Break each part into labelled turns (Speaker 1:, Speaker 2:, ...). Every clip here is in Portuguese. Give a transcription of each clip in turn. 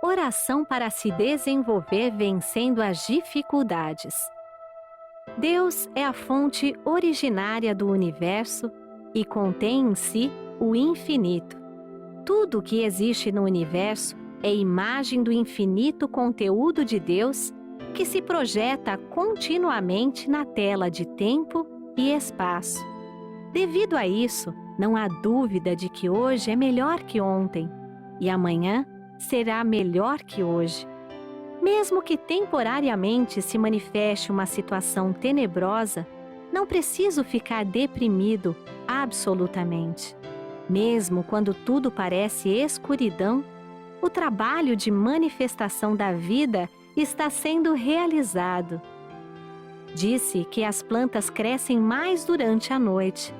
Speaker 1: Oração para se desenvolver vencendo as dificuldades. Deus é a fonte originária do universo e contém em si o infinito. Tudo o que existe no universo é imagem do infinito conteúdo de Deus que se projeta continuamente na tela de tempo e espaço. Devido a isso, não há dúvida de que hoje é melhor que ontem e amanhã será melhor que hoje. Mesmo que temporariamente se manifeste uma situação tenebrosa, não preciso ficar deprimido absolutamente. Mesmo quando tudo parece escuridão, o trabalho de manifestação da vida está sendo realizado. Disse que as plantas crescem mais durante a noite.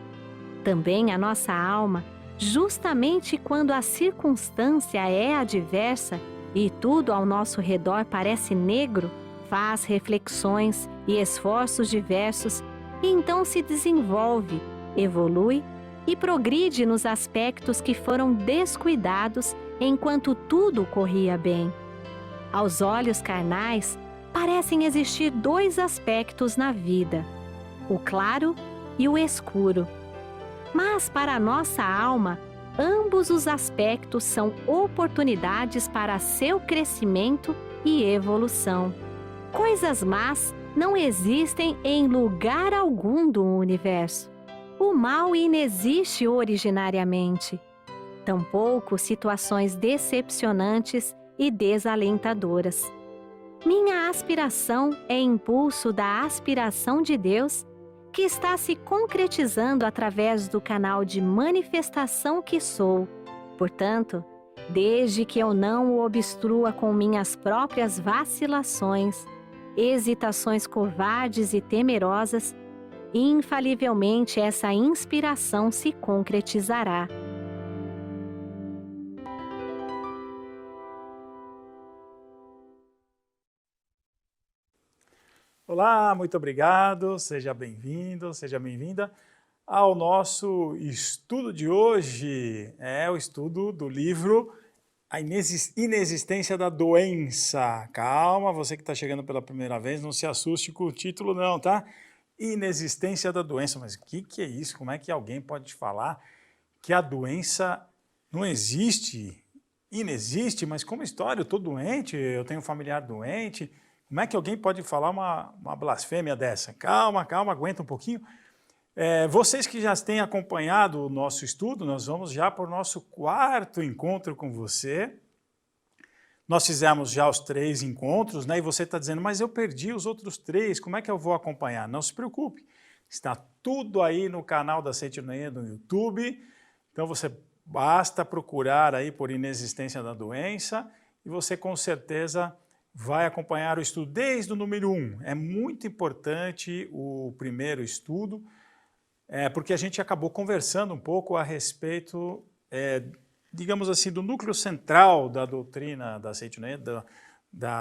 Speaker 1: Também a nossa alma, justamente quando a circunstância é adversa e tudo ao nosso redor parece negro, faz reflexões e esforços diversos e então se desenvolve, evolui e progride nos aspectos que foram descuidados enquanto tudo corria bem. Aos olhos carnais, parecem existir dois aspectos na vida: o claro e o escuro. Mas para a nossa alma, ambos os aspectos são oportunidades para seu crescimento e evolução. Coisas más não existem em lugar algum do universo. O mal inexiste originariamente. Tampouco situações decepcionantes e desalentadoras. Minha aspiração é impulso da aspiração de Deus, que está se concretizando através do canal de manifestação que sou. Portanto, desde que eu não o obstrua com minhas próprias vacilações, hesitações covardes e temerosas, infalivelmente essa inspiração se concretizará.
Speaker 2: Olá, muito obrigado, seja bem-vindo, seja bem-vinda ao nosso estudo de hoje. É o estudo do livro A Inexistência da Doença. Calma, você que está chegando pela primeira vez, não se assuste com o título não, tá? Inexistência da doença, mas o que é isso? Como é que alguém pode te falar que a doença não existe? Inexiste, mas como história? Eu estou doente, eu tenho um familiar doente. Como é que alguém pode falar uma blasfêmia dessa? Calma, calma, aguenta um pouquinho. Vocês que já têm acompanhado o nosso estudo, nós vamos já para o nosso quarto encontro com você. Nós fizemos já os 3 encontros, né? E você está dizendo, mas eu perdi os outros 3, como é que eu vou acompanhar? Não se preocupe, está tudo aí no canal da Seitinoye no YouTube. Então você basta procurar aí por Inexistência da Doença e você com certeza vai acompanhar o estudo desde o número 1. É muito importante o primeiro estudo, porque a gente acabou conversando um pouco a respeito, digamos assim, do núcleo central da doutrina da Seitinoye,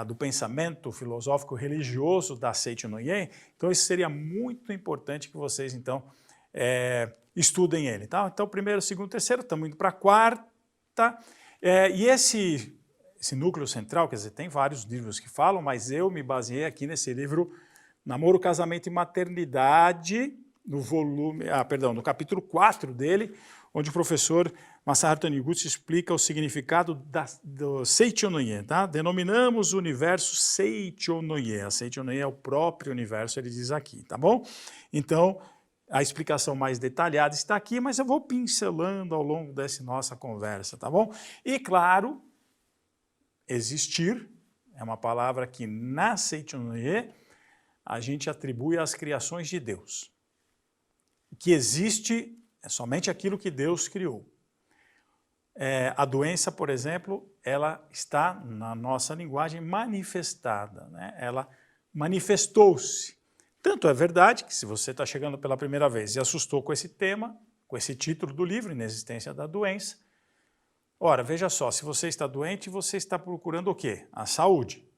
Speaker 2: do pensamento filosófico religioso da Seitinoye. Então isso seria muito importante que vocês, então, estudem ele. Tá? Então, primeiro, segundo, terceiro, estamos indo para a quarta, e esse núcleo central, quer dizer, tem vários livros que falam, mas eu me baseei aqui nesse livro Namoro, Casamento e Maternidade, no capítulo 4 dele, onde o professor Masaharu Taniguchi explica o significado do Seitinoye, tá? Denominamos o universo Seitinoye. A Seitinoye é o próprio universo, ele diz aqui, tá bom? Então, a explicação mais detalhada está aqui, mas eu vou pincelando ao longo dessa nossa conversa, tá bom? E, claro, existir é uma palavra que na Seitinoye a gente atribui às criações de Deus. O que existe é somente aquilo que Deus criou. A doença, por exemplo, ela está na nossa linguagem manifestada, né? Ela manifestou-se. Tanto é verdade que se você está chegando pela primeira vez e assustou com esse tema, com esse título do livro, Inexistência da Doença, ora, veja só, se você está doente, você está procurando o quê? A saúde.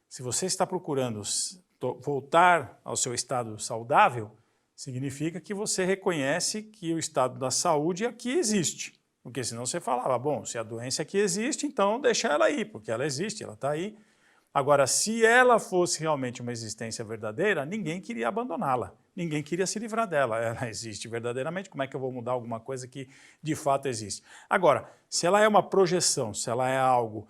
Speaker 2: Se você está procurando voltar ao seu estado saudável, significa que você reconhece que o estado da saúde aqui existe. Porque senão você falava, bom, se a doença aqui existe, então deixa ela aí, porque ela existe, ela está aí. Agora, se ela fosse realmente uma existência verdadeira, ninguém queria abandoná-la, ninguém queria se livrar dela. Ela existe verdadeiramente, como é que eu vou mudar alguma coisa que de fato existe? Agora, se ela é uma projeção, se ela é algo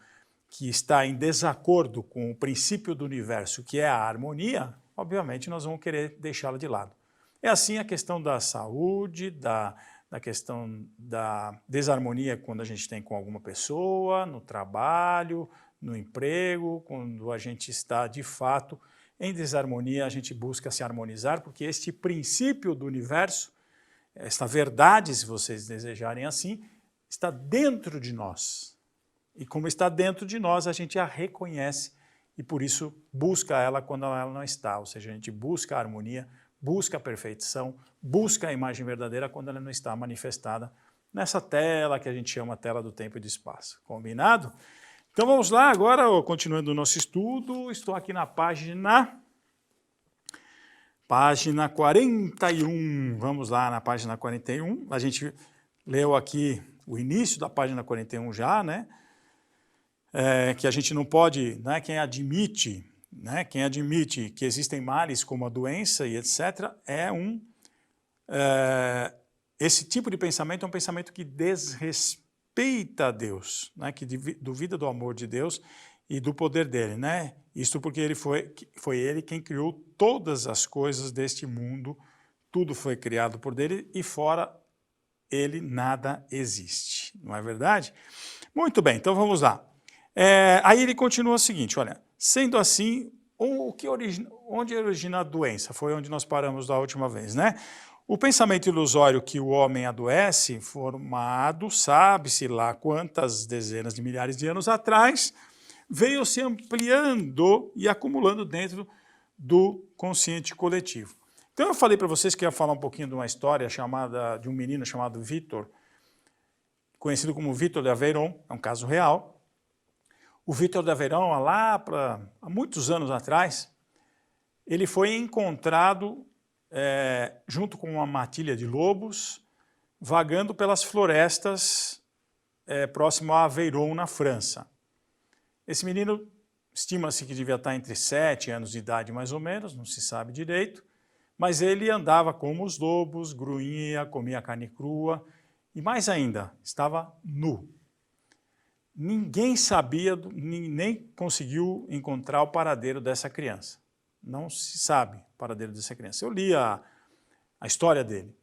Speaker 2: que está em desacordo com o princípio do universo, que é a harmonia, obviamente nós vamos querer deixá-la de lado. É assim a questão da saúde, da questão da desarmonia quando a gente tem com alguma pessoa, no trabalho, no emprego, quando a gente está de fato em desarmonia, a gente busca se harmonizar, porque este princípio do universo, esta verdade, se vocês desejarem assim, está dentro de nós. E como está dentro de nós, a gente a reconhece e por isso busca ela quando ela não está, ou seja, a gente busca a harmonia, busca a perfeição, busca a imagem verdadeira quando ela não está manifestada nessa tela que a gente chama tela do tempo e do espaço. Combinado? Então vamos lá, agora, continuando o nosso estudo, estou aqui na página 41. Vamos lá na página 41. A gente leu aqui o início da página 41 já, né? Que a gente não pode, né, quem admite que existem males como a doença e etc., esse tipo de pensamento é um pensamento que desrespeita a Deus, né, que duvida do amor de Deus e do poder dele, né? Isto porque foi ele quem criou todas as coisas deste mundo, tudo foi criado por ele e fora ele nada existe, não é verdade? Muito bem, então vamos lá. Aí ele continua o seguinte, olha, sendo assim, onde origina a doença? Foi onde nós paramos da última vez, né? O pensamento ilusório que o homem adoece, formado, sabe-se lá quantas dezenas de milhares de anos atrás, veio se ampliando e acumulando dentro do consciente coletivo. Então eu falei para vocês que ia falar um pouquinho de uma história de um menino chamado Vitor, conhecido como Vitor de Aveyron, é um caso real. O Vitor de Aveyron, há muitos anos atrás, ele foi encontrado junto com uma matilha de lobos, vagando pelas florestas próximo a Aveyron, na França. Esse menino, estima-se que devia estar entre 7 anos de idade, mais ou menos, não se sabe direito, mas ele andava como os lobos, grunhia, comia carne crua e, mais ainda, estava nu. Ninguém sabia, nem conseguiu encontrar o paradeiro dessa criança. Não se sabe o paradeiro dessa criança. Eu li a história dele.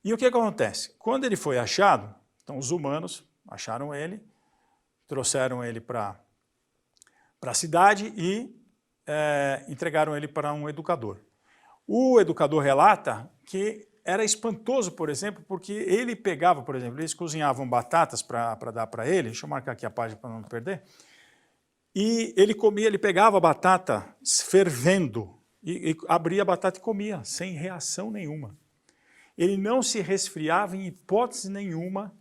Speaker 2: E o que acontece? Quando ele foi achado, então os humanos acharam ele, trouxeram ele para a cidade e entregaram ele para um educador. O educador relata que era espantoso, por exemplo, porque ele pegava, por exemplo, eles cozinhavam batatas para dar para ele, deixa eu marcar aqui a página para não perder, e ele comia, ele pegava a batata fervendo, e abria a batata e comia, sem reação nenhuma. Ele não se resfriava em hipótese nenhuma,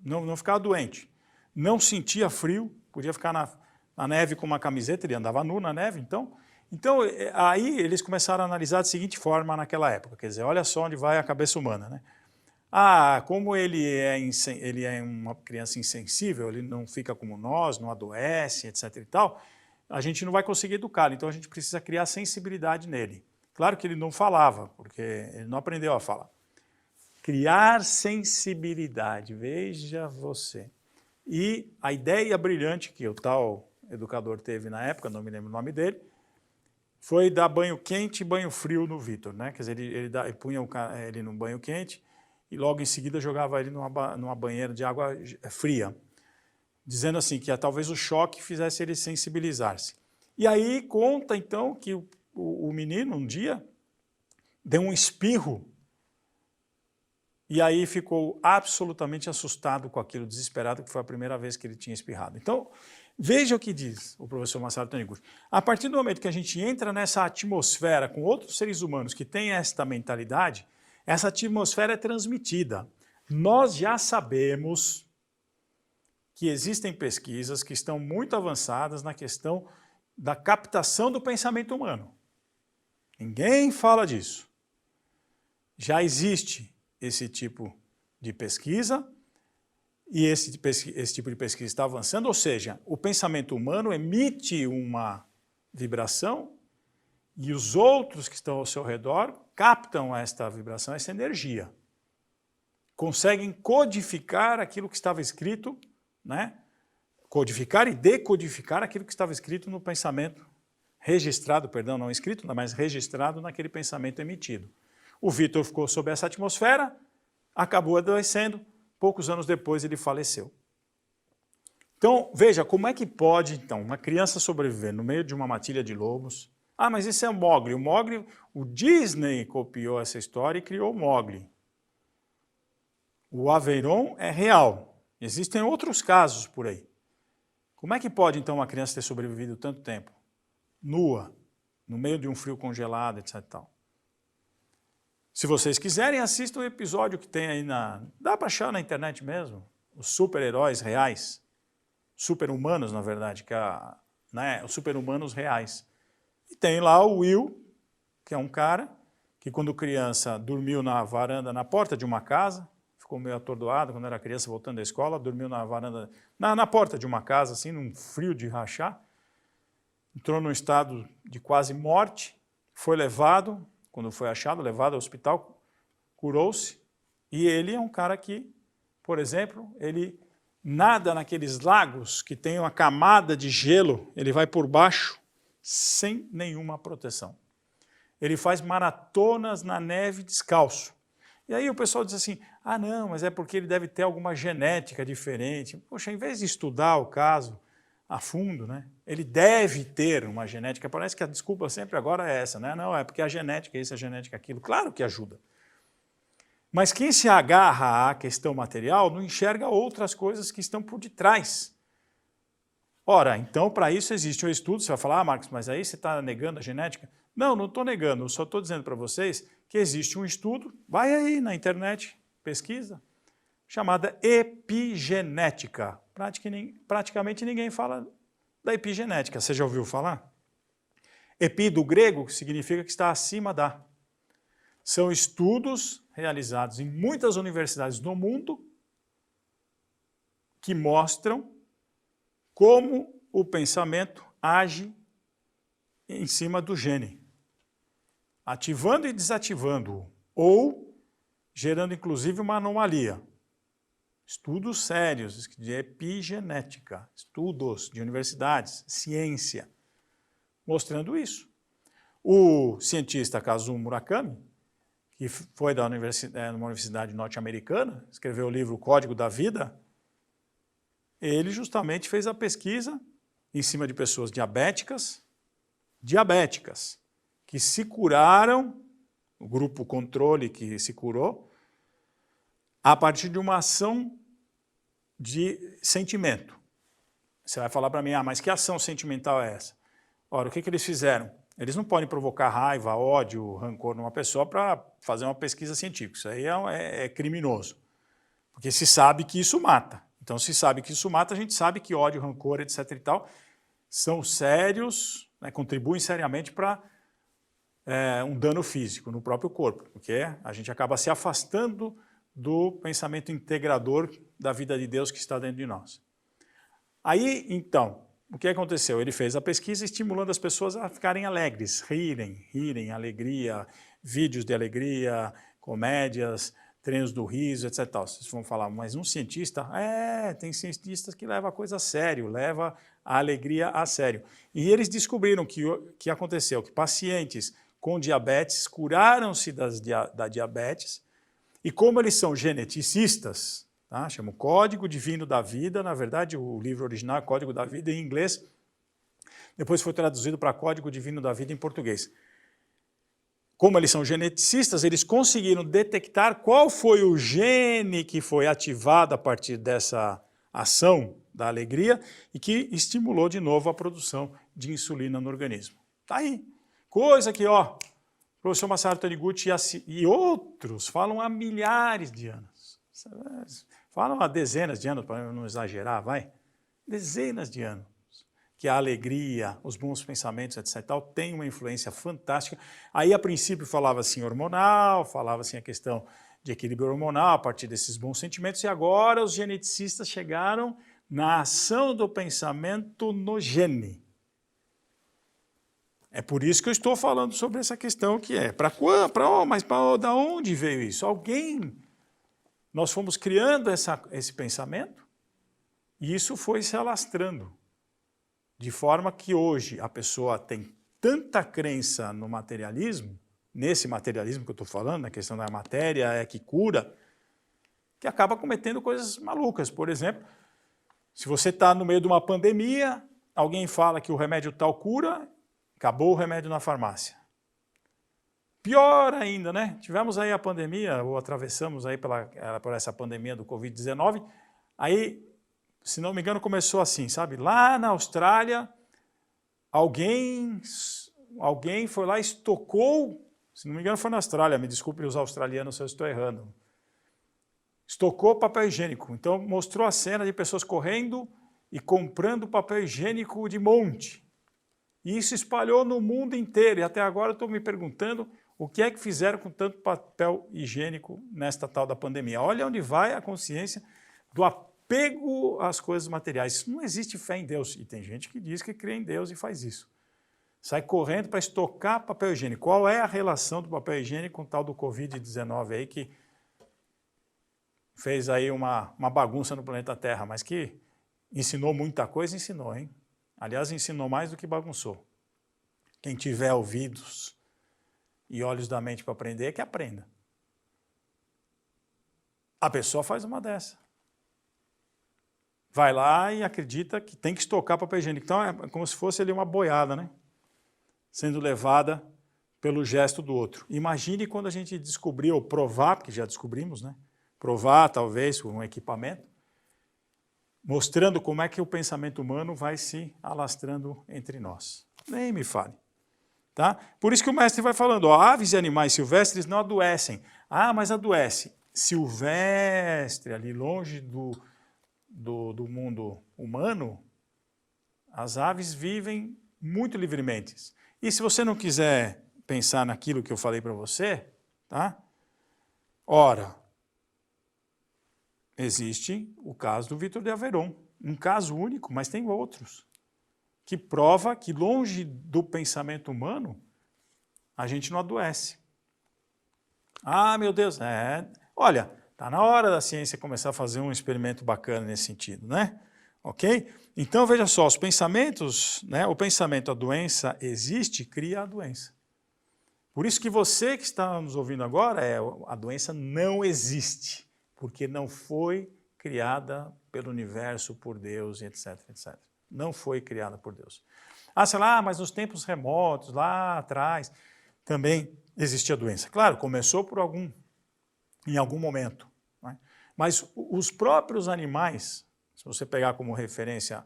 Speaker 2: não ficava doente, não sentia frio, podia ficar na neve com uma camiseta, ele andava nu na neve, então aí eles começaram a analisar da seguinte forma naquela época, quer dizer, olha só onde vai a cabeça humana, né? Como ele é uma criança insensível, ele não fica como nós, não adoece, etc. e tal, a gente não vai conseguir educá-lo, então a gente precisa criar sensibilidade nele. Claro que ele não falava, porque ele não aprendeu a falar. Criar sensibilidade, veja você. E a ideia brilhante que o tal educador teve na época, não me lembro o nome dele, foi dar banho quente e banho frio no Vitor, né? Quer dizer, ele punha ele num banho quente e logo em seguida jogava ele numa banheira de água fria, dizendo assim que talvez o choque fizesse ele sensibilizar-se. E aí conta então que o menino um dia deu um espirro e aí ficou absolutamente assustado com aquilo, desesperado, que foi a primeira vez que ele tinha espirrado. Então, veja o que diz o professor Masaru Taniguchi. A partir do momento que a gente entra nessa atmosfera com outros seres humanos que têm esta mentalidade, essa atmosfera é transmitida. Nós já sabemos que existem pesquisas que estão muito avançadas na questão da captação do pensamento humano. Ninguém fala disso. Já existe esse tipo de pesquisa E esse tipo de pesquisa está avançando, ou seja, o pensamento humano emite uma vibração e os outros que estão ao seu redor captam esta vibração, essa energia. Conseguem codificar aquilo que estava escrito, né? Codificar e decodificar aquilo que estava escrito no pensamento, registrado, perdão, não escrito, mas registrado naquele pensamento emitido. O Vitor ficou sob essa atmosfera, acabou adoecendo, poucos anos depois ele faleceu. Então, veja, como é que pode, então, uma criança sobreviver no meio de uma matilha de lobos? Ah, mas isso é o Mowgli. O Disney copiou essa história e criou o Mowgli. O Aveyron é real. Existem outros casos por aí. Como é que pode, então, uma criança ter sobrevivido tanto tempo? Nua, no meio de um frio congelado, etc. e tal. Se vocês quiserem, assistam o episódio que tem aí dá para achar na internet mesmo, os super-heróis reais, super-humanos, na verdade, os super-humanos reais. E tem lá o Will, que é um cara que quando criança dormiu na varanda, na porta de uma casa, ficou meio atordoado quando era criança voltando da escola, dormiu na varanda, na porta de uma casa, assim, num frio de rachar, entrou num estado de quase morte, foi levado, quando foi achado, levado ao hospital, curou-se, e ele é um cara que, por exemplo, ele nada naqueles lagos que tem uma camada de gelo, ele vai por baixo sem nenhuma proteção. Ele faz maratonas na neve descalço. E aí o pessoal diz assim, ah não, mas é porque ele deve ter alguma genética diferente. Poxa, em vez de estudar o caso a fundo, né, ele deve ter uma genética, parece que a desculpa sempre agora é essa, né? Não, é porque a genética isso, a genética aquilo, claro que ajuda. Mas quem se agarra à questão material não enxerga outras coisas que estão por detrás. Ora, então para isso existe um estudo, você vai falar, ah Marcos, mas aí você está negando a genética? Não, não estou negando, eu só estou dizendo para vocês que existe um estudo, vai aí na internet, pesquisa, chamada epigenética. Praticamente ninguém fala da epigenética. Você já ouviu falar? Epi do grego significa que está acima da. São estudos realizados em muitas universidades do mundo que mostram como o pensamento age em cima do gene, ativando e desativando-o, ou gerando inclusive uma anomalia. Estudos sérios de epigenética, estudos de universidades, ciência, mostrando isso. O cientista Kazuo Murakami, que foi numa universidade norte-americana, escreveu o livro Código da Vida, ele justamente fez a pesquisa em cima de pessoas diabéticas, que se curaram, o grupo controle que se curou, a partir de uma ação de sentimento. Você vai falar para mim, ah, mas que ação sentimental é essa? Ora, o que eles fizeram? Eles não podem provocar raiva, ódio, rancor numa pessoa para fazer uma pesquisa científica. Isso aí é criminoso. Porque se sabe que isso mata. Então, se sabe que isso mata, a gente sabe que ódio, rancor, etc. e tal, são sérios, né, contribuem seriamente para um dano físico no próprio corpo, porque a gente acaba se afastando do pensamento integrador da vida de Deus que está dentro de nós. Aí, então, o que aconteceu? Ele fez a pesquisa estimulando as pessoas a ficarem alegres, rirem, alegria, vídeos de alegria, comédias, treinos do riso, etc. Vocês vão falar, mas um cientista? Tem cientistas que levam a coisa a sério, levam a alegria a sério. E eles descobriram que aconteceu, que pacientes com diabetes curaram-se da diabetes, e como eles são geneticistas, tá? Chama o Código Divino da Vida, na verdade o livro original é Código da Vida em inglês, depois foi traduzido para Código Divino da Vida em português. Como eles são geneticistas, eles conseguiram detectar qual foi o gene que foi ativado a partir dessa ação da alegria e que estimulou de novo a produção de insulina no organismo. Tá aí. Coisa que, ó, o professor Masaru Taniguchi e outros falam há milhares de anos. Falam há dezenas de anos, para não exagerar, vai. Dezenas de anos. Que a alegria, os bons pensamentos, etc. tal, tem uma influência fantástica. Aí, a princípio, falava assim hormonal, falava assim a questão de equilíbrio hormonal a partir desses bons sentimentos, e agora os geneticistas chegaram na ação do pensamento no gene. É por isso que eu estou falando sobre essa questão que é, mas da onde veio isso? Nós fomos criando esse pensamento e isso foi se alastrando, de forma que hoje a pessoa tem tanta crença no materialismo, nesse materialismo que eu estou falando, na questão da matéria é que cura, que acaba cometendo coisas malucas. Por exemplo, se você está no meio de uma pandemia, alguém fala que o remédio tal cura, acabou o remédio na farmácia. Pior ainda, né? Tivemos aí a pandemia, ou atravessamos aí por essa pandemia do Covid-19, aí, se não me engano, começou assim, sabe? Lá na Austrália, alguém foi lá e estocou, se não me engano foi na Austrália, me desculpe os australianos se eu estou errando, estocou papel higiênico. Então mostrou a cena de pessoas correndo e comprando papel higiênico de monte. E isso espalhou no mundo inteiro. E até agora eu estou me perguntando o que é que fizeram com tanto papel higiênico nesta tal da pandemia. Olha onde vai a consciência do apego às coisas materiais. Não existe fé em Deus. E tem gente que diz que crê em Deus e faz isso. Sai correndo para estocar papel higiênico. Qual é a relação do papel higiênico com o tal do Covid-19 aí que fez aí uma bagunça no planeta Terra, mas que ensinou muita coisa, ensinou, hein? Aliás, ensinou mais do que bagunçou. Quem tiver ouvidos e olhos da mente para aprender, que aprenda. A pessoa faz uma dessa. Vai lá e acredita que tem que estocar papel higiênico. Então é como se fosse ali uma boiada, né? Sendo levada pelo gesto do outro. Imagine quando a gente descobrir, ou provar, porque já descobrimos, né? Provar, talvez, com um equipamento, mostrando como é que o pensamento humano vai se alastrando entre nós. Nem me fale. Tá? Por isso que o mestre vai falando, ó, aves e animais silvestres não adoecem. Ah, mas adoece. Silvestre, ali longe do mundo humano, as aves vivem muito livremente. E se você não quiser pensar naquilo que eu falei para você, tá? Ora, existe o caso do Victor de Averon, um caso único, mas tem outros, que prova que longe do pensamento humano, a gente não adoece. Ah, meu Deus, olha, está na hora da ciência começar a fazer um experimento bacana nesse sentido, né? Ok? Então, veja só, os pensamentos, né, o pensamento, a doença existe, cria a doença. Por isso que você que está nos ouvindo agora, a doença não existe, porque não foi criada pelo universo, por Deus, etc, etc. Não foi criada por Deus. Ah, sei lá, mas nos tempos remotos, lá atrás, também existia doença. Claro, começou em algum momento. Né? Mas os próprios animais, se você pegar como referência,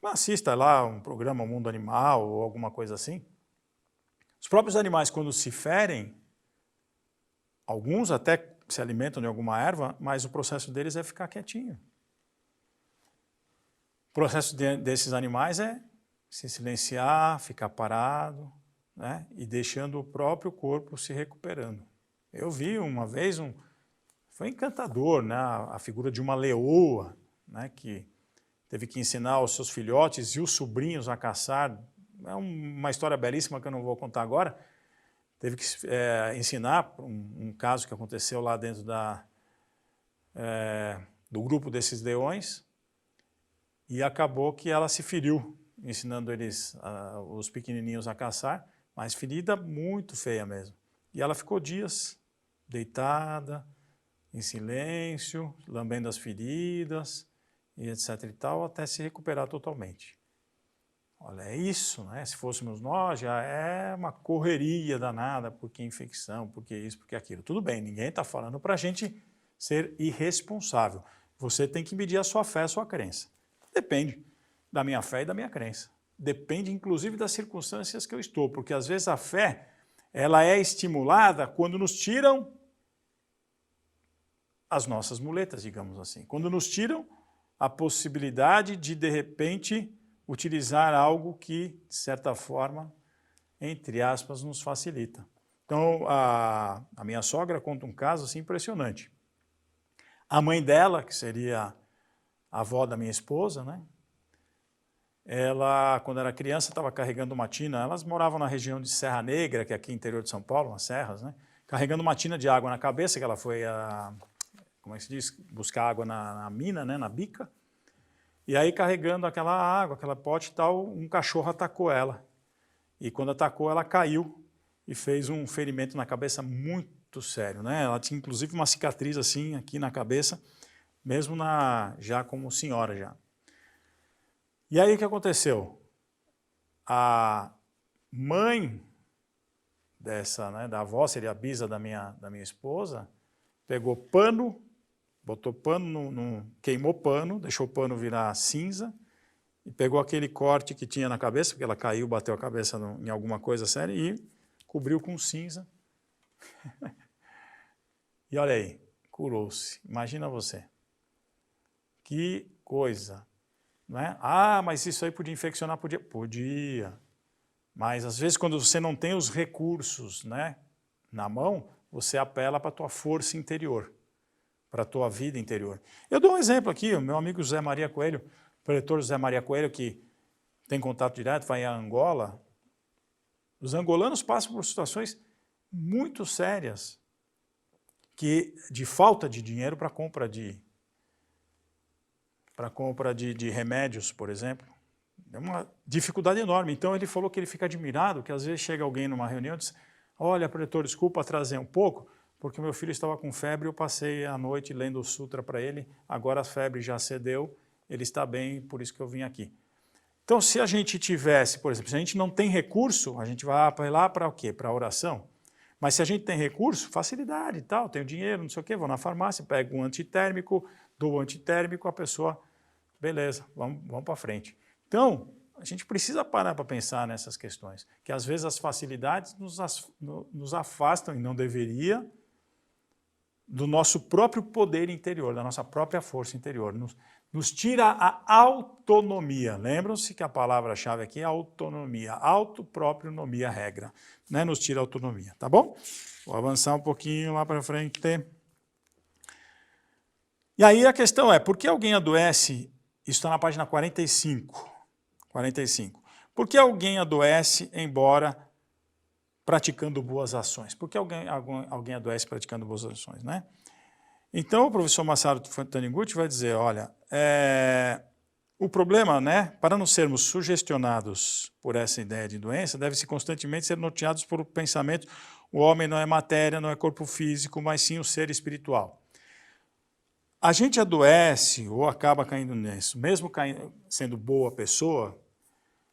Speaker 2: assista lá um programa Mundo Animal ou alguma coisa assim, os próprios animais, quando se ferem, alguns até se alimentam de alguma erva, mas o processo deles é ficar quietinho. O processo desses animais é se silenciar, ficar parado, né? E deixando o próprio corpo se recuperando. Eu vi uma vez, foi encantador, né? A figura de uma leoa, né? Que teve que ensinar os seus filhotes e os sobrinhos a caçar. É uma história belíssima que eu não vou contar agora. Teve que ensinar um caso que aconteceu lá dentro do grupo desses leões e acabou que ela se feriu, ensinando os pequenininhos a caçar, mas ferida muito feia mesmo. E ela ficou dias deitada, em silêncio, lambendo as feridas, e etc e tal, até se recuperar totalmente. Olha, é isso, né? Se fôssemos nós, já é uma correria danada, porque infecção, porque isso, porque aquilo. Tudo bem, ninguém está falando para a gente ser irresponsável. Você tem que medir a sua fé, a sua crença. Depende da minha fé e da minha crença. Depende, inclusive, das circunstâncias que eu estou, porque às vezes a fé, ela é estimulada quando nos tiram as nossas muletas, digamos assim. Quando nos tiram a possibilidade de repente, utilizar algo que, de certa forma, entre aspas, nos facilita. Então, a minha sogra conta um caso assim impressionante. A mãe dela, que seria a avó da minha esposa, né? Ela, quando era criança, estava carregando uma tina. Elas moravam na região de Serra Negra, que é aqui no interior de São Paulo, umas serras, né? Carregando uma tina de água na cabeça, que ela foi, como é que se diz, buscar água na mina, né? Na bica. E aí, carregando aquela água, aquela pote e tal, um cachorro atacou ela. E quando atacou, ela caiu e fez um ferimento na cabeça muito sério, né? Ela tinha, inclusive, uma cicatriz assim, aqui na cabeça, mesmo já como senhora já. E aí o que aconteceu? A mãe dessa, né, da avó, seria a bisa da minha esposa, pegou pano, botou pano, queimou pano, deixou o pano virar cinza, e pegou aquele corte que tinha na cabeça, porque ela caiu, bateu a cabeça em alguma coisa séria, e cobriu com cinza. E olha aí, curou-se. Imagina você. Que coisa. Não é? Ah, mas isso aí podia infeccionar? Podia. Podia. Mas às vezes quando você não tem os recursos, né, na mão, você apela para a tua força interior, para a tua vida interior. Eu dou um exemplo aqui, o meu amigo José Maria Coelho, o preletor José Maria Coelho, que tem contato direto, vai a Angola. Os angolanos passam por situações muito sérias de falta de dinheiro para compra de remédios, por exemplo. É uma dificuldade enorme. Então ele falou que ele fica admirado, que às vezes chega alguém numa reunião e diz, olha, preletor, desculpa trazer um pouco, porque meu filho estava com febre, eu passei a noite lendo o sutra para ele, agora a febre já cedeu, ele está bem, por isso que eu vim aqui. Então se a gente tivesse, por exemplo, se a gente não tem recurso, a gente vai apelar para o quê? Para a oração. Mas se a gente tem recurso, facilidade e tal, tenho dinheiro, não sei o quê, vou na farmácia, pego um antitérmico, dou o antitérmico, a pessoa, beleza, vamos para frente. Então, a gente precisa parar para pensar nessas questões, que às vezes as facilidades nos afastam, e não deveria, do nosso próprio poder interior, da nossa própria força interior, nos tira a autonomia. Lembram-se que a palavra-chave aqui é autonomia, próprio nomia, regra, né? Nos tira a autonomia, tá bom? Vou avançar um pouquinho lá para frente. E aí a questão é, por que alguém adoece? Isso está na página 45. Por que alguém adoece, embora praticando boas ações? Por que alguém adoece praticando boas ações, né? Então, o professor Masaru Taniguchi vai dizer, olha, o problema, né, para não sermos sugestionados por essa ideia de doença, deve-se constantemente ser norteados por o pensamento, o homem não é matéria, não é corpo físico, mas sim o ser espiritual. A gente adoece ou acaba caindo nisso, mesmo sendo boa pessoa,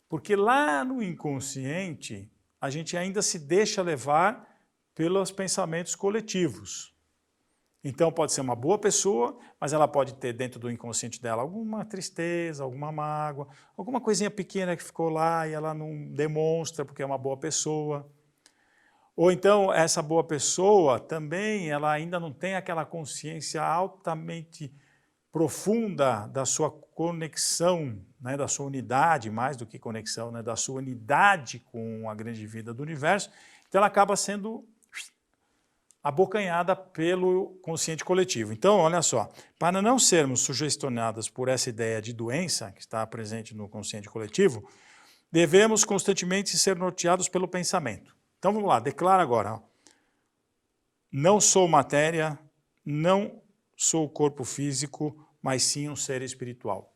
Speaker 2: porque lá no inconsciente a gente ainda se deixa levar pelos pensamentos coletivos. Então pode ser uma boa pessoa, mas ela pode ter dentro do inconsciente dela alguma tristeza, alguma mágoa, alguma coisinha pequena que ficou lá e ela não demonstra porque é uma boa pessoa. Ou então essa boa pessoa também, ela ainda não tem aquela consciência altamente profunda da sua conexão, né, da sua unidade, mais do que conexão, né, da sua unidade com a grande vida do universo, então ela acaba sendo abocanhada pelo consciente coletivo. Então, olha só, para não sermos sugestionados por essa ideia de doença que está presente no consciente coletivo, devemos constantemente ser norteados pelo pensamento. Então vamos lá, declara agora. Ó. Não sou matéria, não sou corpo físico, mas sim um ser espiritual.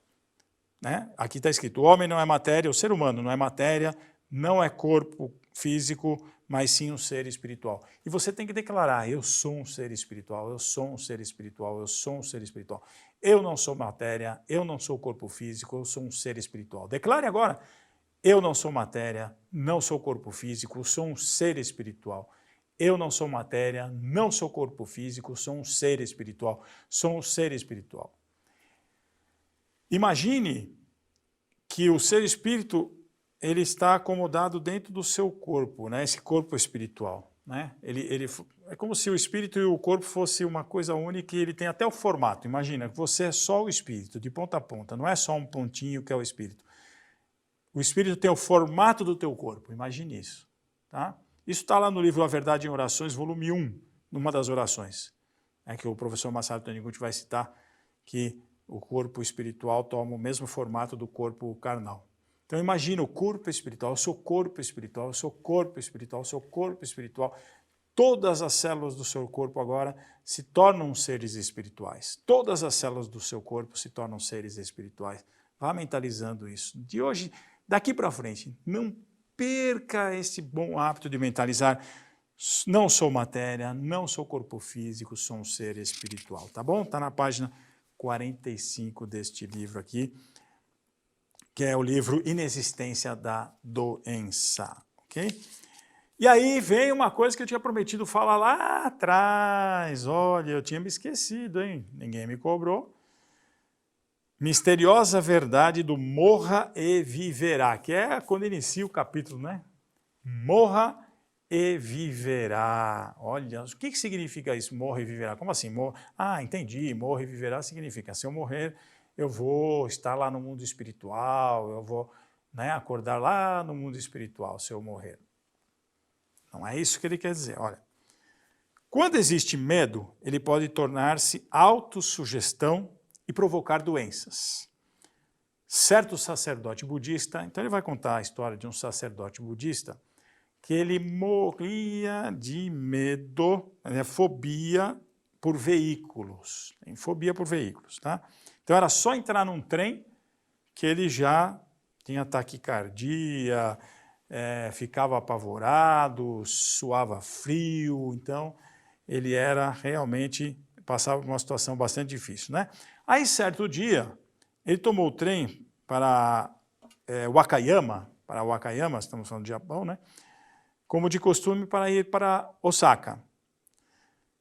Speaker 2: Né? Aqui está escrito, o homem não é matéria, o ser humano não é matéria, não é corpo físico, mas sim um ser espiritual. E você tem que declarar, eu sou um ser espiritual, eu sou um ser espiritual, eu sou um ser espiritual. Eu não sou matéria, eu não sou corpo físico, eu sou um ser espiritual. Declare agora, eu não sou matéria, não sou corpo físico, sou um ser espiritual. Eu não sou matéria, não sou corpo físico, sou um ser espiritual. Sou um ser espiritual. Imagine que o ser espírito ele está acomodado dentro do seu corpo, né? Esse corpo espiritual. Né? É como se o espírito e o corpo fosse uma coisa única e ele tem até o formato. Imagina, você é só o espírito, de ponta a ponta, não é só um pontinho que é o espírito. O espírito tem o formato do teu corpo, imagine isso. Tá? Isso está lá no livro A Verdade em Orações, volume 1, numa das orações. É que o professor Masaru Taniguchi vai citar que o corpo espiritual toma o mesmo formato do corpo carnal. Então imagina o corpo espiritual, o seu corpo espiritual, o seu corpo espiritual, o seu corpo espiritual. Todas as células do seu corpo agora se tornam seres espirituais. Todas as células do seu corpo se tornam seres espirituais. Vá mentalizando isso. De hoje, daqui para frente, não perca esse bom hábito de mentalizar. Não sou matéria, não sou corpo físico, sou um ser espiritual, tá bom? Está na página 45 deste livro aqui, que é o livro Inexistência da Doença, ok? E aí vem uma coisa que eu tinha prometido falar lá atrás. Olha, eu tinha me esquecido, hein? Ninguém me cobrou. Misteriosa verdade do morra e viverá, que é quando inicia o capítulo, né? Morra e viverá. Olha, o que significa isso, morra e viverá? Como assim? Ah, entendi, morra e viverá significa, se eu morrer, eu vou estar lá no mundo espiritual, eu vou, né, acordar lá no mundo espiritual se eu morrer. Não é isso que ele quer dizer, olha. Quando existe medo, ele pode tornar-se autossugestão e provocar doenças. Certo sacerdote budista, então ele vai contar a história de um sacerdote budista, que ele morria de medo, né, fobia por veículos. Tem fobia por veículos, tá? Então era só entrar num trem que ele já tinha taquicardia, ficava apavorado, suava frio, então ele era realmente, passava por uma situação bastante difícil, né? Aí certo dia, ele tomou o trem para Wakayama, estamos falando de Japão, né? Como de costume, para ir para Osaka.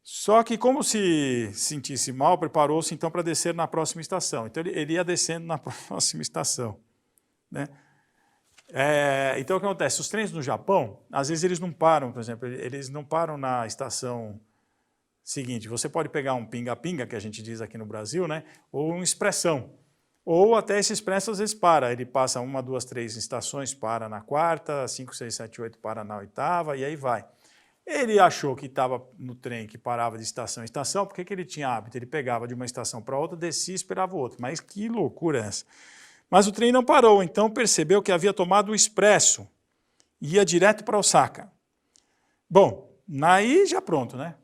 Speaker 2: Só que, como se sentisse mal, preparou-se então para descer na próxima estação. Então, ele ia descendo na próxima estação, né? Então, o que acontece? Os trens no Japão, às vezes eles não param, por exemplo, eles não param na estação seguinte. Você pode pegar um pinga-pinga, que a gente diz aqui no Brasil, né? Ou um expressão. Ou até esse expresso às vezes para, ele passa 1, 2, 3 estações, para na quarta, 5, 6, 7, 8 para na oitava, e aí vai. Ele achou que estava no trem que parava de estação em estação, porque que ele tinha hábito? Ele pegava de uma estação para outra, descia e esperava o outro. Mas que loucura é essa? Mas o trem não parou, então percebeu que havia tomado o expresso, ia direto para Osaka. Bom, aí já pronto, né?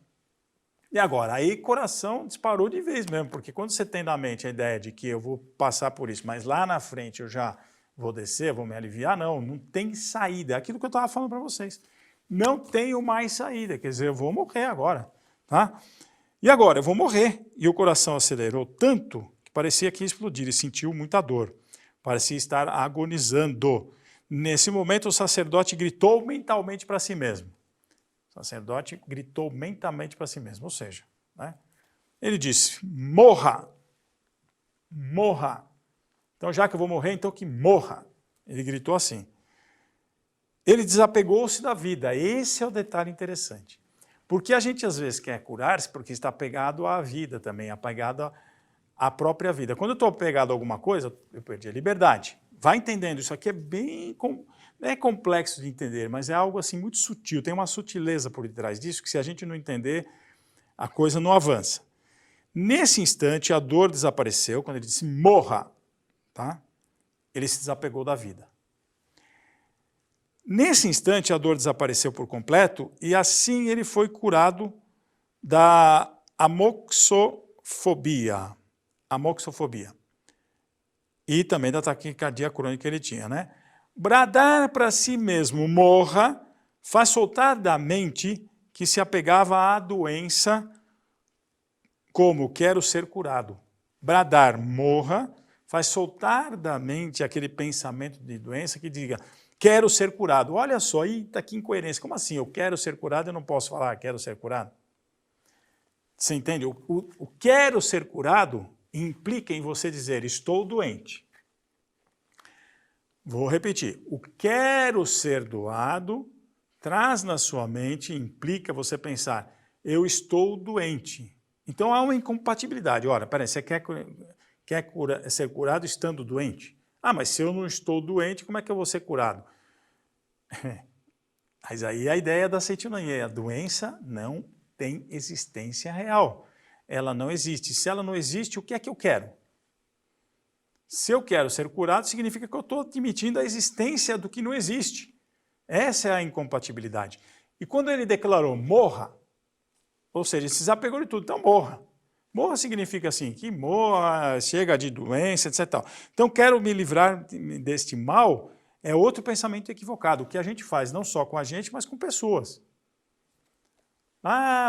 Speaker 2: E agora, aí coração disparou de vez mesmo, porque quando você tem na mente a ideia de que eu vou passar por isso, mas lá na frente eu já vou descer, vou me aliviar, não tem saída. É aquilo que eu estava falando para vocês. Não tenho mais saída, quer dizer, eu vou morrer agora, tá? E agora, eu vou morrer. E o coração acelerou tanto que parecia que ia explodir, e sentiu muita dor. Parecia estar agonizando. Nesse momento, o sacerdote gritou mentalmente para si mesmo. O sacerdote gritou mentalmente para si mesmo, ou seja, né, ele disse, morra, morra. Então, já que eu vou morrer, então que morra. Ele gritou assim. Ele desapegou-se da vida. Esse é o detalhe interessante. Porque a gente às vezes quer curar-se porque está apegado à vida também, apegado à própria vida. Quando eu estou apegado a alguma coisa, eu perdi a liberdade. Vai entendendo, isso aqui é bem... É complexo de entender, mas é algo assim muito sutil, tem uma sutileza por detrás disso, que se a gente não entender, a coisa não avança. Nesse instante, a dor desapareceu, quando ele disse morra, tá? Ele se desapegou da vida. Nesse instante, a dor desapareceu por completo e assim ele foi curado da amoxofobia. E também da taquicardia crônica que ele tinha, né? Bradar para si mesmo, morra, faz soltar da mente que se apegava à doença como quero ser curado. Bradar, morra, faz soltar da mente aquele pensamento de doença que diga, quero ser curado. Olha só, aí está aqui incoerência. Como assim? Eu quero ser curado, eu não posso falar quero ser curado? Você entende? O quero ser curado implica em você dizer estou doente. Vou repetir, o quero ser doado traz na sua mente, implica você pensar, eu estou doente. Então há uma incompatibilidade. Ora, peraí, você quer ser curado estando doente? Ah, mas se eu não estou doente, como é que eu vou ser curado? Mas aí a ideia da acetilomania, a doença não tem existência real. Ela não existe. Se ela não existe, o que é que eu quero? Se eu quero ser curado, significa que eu estou admitindo a existência do que não existe. Essa é a incompatibilidade. E quando ele declarou morra, ou seja, se desapegou de tudo, então morra. Morra significa assim, que morra, chega de doença, etc. Então quero me livrar deste mal, é outro pensamento equivocado, o que a gente faz não só com a gente, mas com pessoas.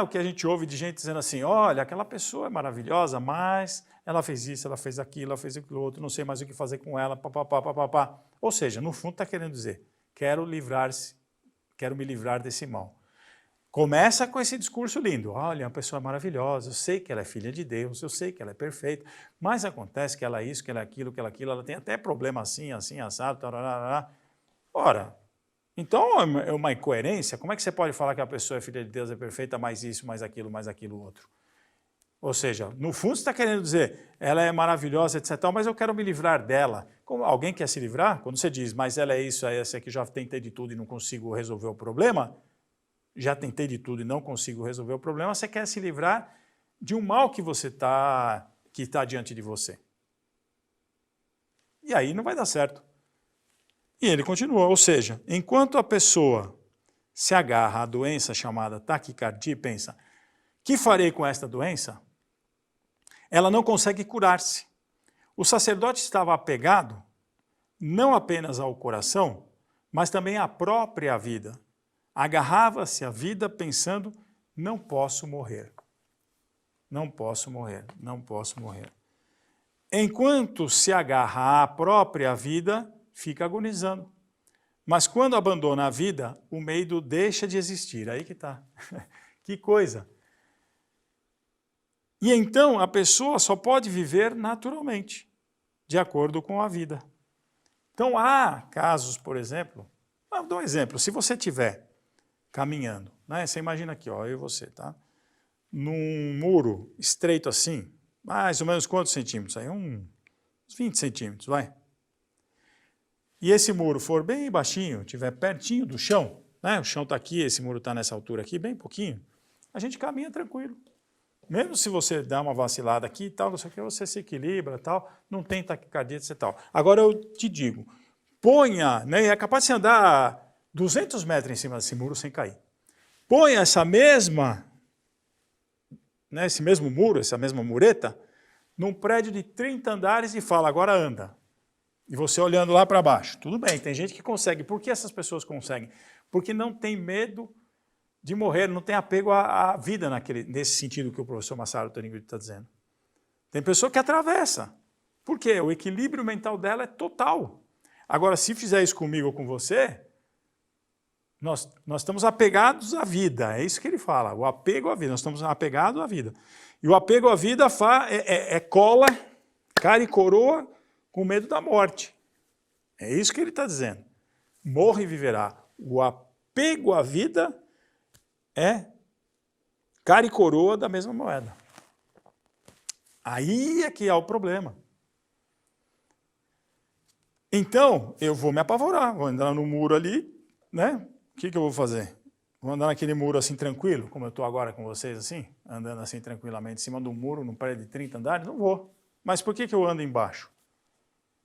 Speaker 2: O que a gente ouve de gente dizendo assim, olha, aquela pessoa é maravilhosa, mas ela fez isso, ela fez aquilo, ela fez aquilo outro, não sei mais o que fazer com ela, papapá, papapá. Ou seja, no fundo está querendo dizer, quero me livrar desse mal. Começa com esse discurso lindo, olha, uma pessoa maravilhosa, eu sei que ela é filha de Deus, eu sei que ela é perfeita, mas acontece que ela é isso, que ela é aquilo, ela tem até problema assim, assim, assado, tarará. Ora, então é uma incoerência, como é que você pode falar que a pessoa é filha de Deus, é perfeita, mais isso, mais aquilo outro? Ou seja, no fundo você está querendo dizer, ela é maravilhosa, etc., mas eu quero me livrar dela. Como alguém quer se livrar? Quando você diz, mas ela é isso, é essa aqui, já tentei de tudo e não consigo resolver o problema, já tentei de tudo e não consigo resolver o problema, você quer se livrar de um mal que está diante de você. E aí não vai dar certo. E ele continua, ou seja, enquanto a pessoa se agarra à doença chamada taquicardia e pensa, que farei com esta doença? Ela não consegue curar-se. O sacerdote estava apegado não apenas ao coração, mas também à própria vida. Agarrava-se à vida pensando, não posso morrer. Não posso morrer, não posso morrer. Enquanto se agarra à própria vida, fica agonizando. Mas quando abandona a vida, o medo deixa de existir. Aí que está. Que coisa. E então a pessoa só pode viver naturalmente, de acordo com a vida. Então há casos, por exemplo, vou dar um exemplo, se você estiver caminhando, né? Você imagina aqui, ó, eu e você, tá? Num muro estreito assim, mais ou menos quantos centímetros? Aí uns 20 centímetros, vai. E esse muro for bem baixinho, estiver pertinho do chão, né? O chão está aqui, esse muro está nessa altura aqui, bem pouquinho, a gente caminha tranquilo. Mesmo se você dá uma vacilada aqui e tal, não sei o que, você se equilibra tal, não tem taquicardia e tal. Agora eu te digo, ponha, né, é capaz de você andar 200 metros em cima desse muro sem cair. Ponha essa mesma, né, esse mesmo muro, essa mesma mureta, num prédio de 30 andares e fala, agora anda. E você olhando lá para baixo. Tudo bem, tem gente que consegue. Por que essas pessoas conseguem? Porque não tem medo de morrer, não tem apego à vida nesse sentido que o professor Massaro Taniguchi está dizendo. Tem pessoa que atravessa. Por quê? O equilíbrio mental dela é total. Agora, se fizer isso comigo ou com você, nós estamos apegados à vida, é isso que ele fala, o apego à vida, nós estamos apegados à vida. E o apego à vida é cola, cara e coroa, com medo da morte. É isso que ele está dizendo. Morra e viverá. O apego à vida é cara e coroa da mesma moeda. Aí é que há o problema. Então, eu vou me apavorar, vou andar no muro ali, né? O que eu vou fazer? Vou andar naquele muro assim tranquilo, como eu estou agora com vocês assim, andando assim tranquilamente em cima de um muro, num prédio de 30 andares? Não vou. Mas por que eu ando embaixo?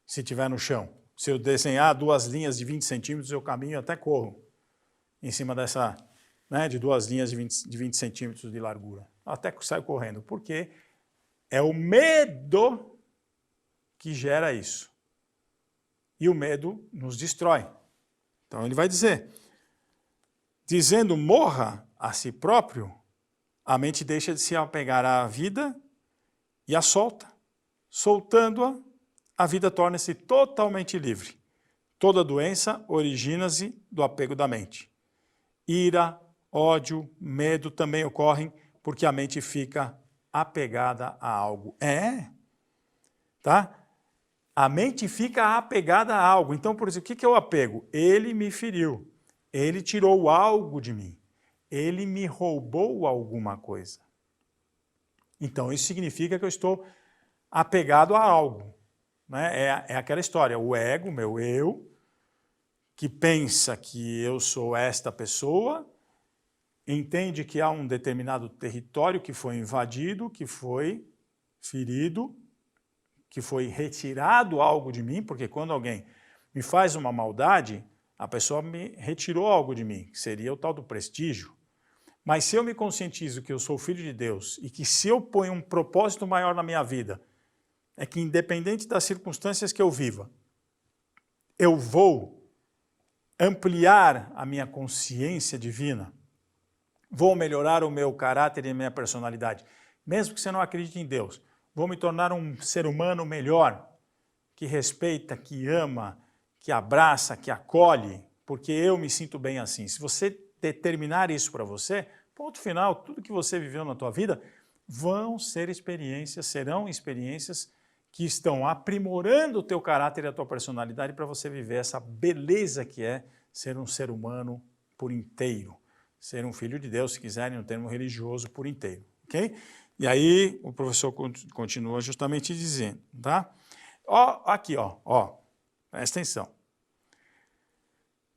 Speaker 2: Se estiver no chão. Se eu desenhar 2 linhas de 20 centímetros, eu caminho até corro em cima dessa, né, de 2 linhas de 20 centímetros de largura. Até saio correndo. Porque é o medo que gera isso. E o medo nos destrói. Então ele vai dizer, dizendo morra a si próprio, a mente deixa de se apegar à vida e a solta. Soltando-a, a vida torna-se totalmente livre. Toda doença origina-se do apego da mente. Ira, ódio, medo também ocorrem porque a mente fica apegada a algo. Tá? A mente fica apegada a algo. Então, por exemplo, o que é o apego? Ele me feriu. Ele tirou algo de mim. Ele me roubou alguma coisa. Então, isso significa que eu estou apegado a algo. Né? É aquela história, o ego, meu eu, que pensa que eu sou esta pessoa, entende que há um determinado território que foi invadido, que foi ferido, que foi retirado algo de mim, porque quando alguém me faz uma maldade, a pessoa me retirou algo de mim, que seria o tal do prestígio. Mas se eu me conscientizo que eu sou filho de Deus e que se eu ponho um propósito maior na minha vida, é que independente das circunstâncias que eu viva, eu vou ampliar a minha consciência divina, vou melhorar o meu caráter e a minha personalidade, mesmo que você não acredite em Deus, vou me tornar um ser humano melhor, que respeita, que ama, que abraça, que acolhe, porque eu me sinto bem assim. Se você determinar isso para você, ponto final, tudo que você viveu na tua vida serão experiências que estão aprimorando o teu caráter e a tua personalidade para você viver essa beleza que é ser um ser humano por inteiro, ser um filho de Deus, se quiserem, no termo religioso, por inteiro, ok? E aí o professor continua justamente dizendo, tá? Ó, aqui, ó, presta atenção.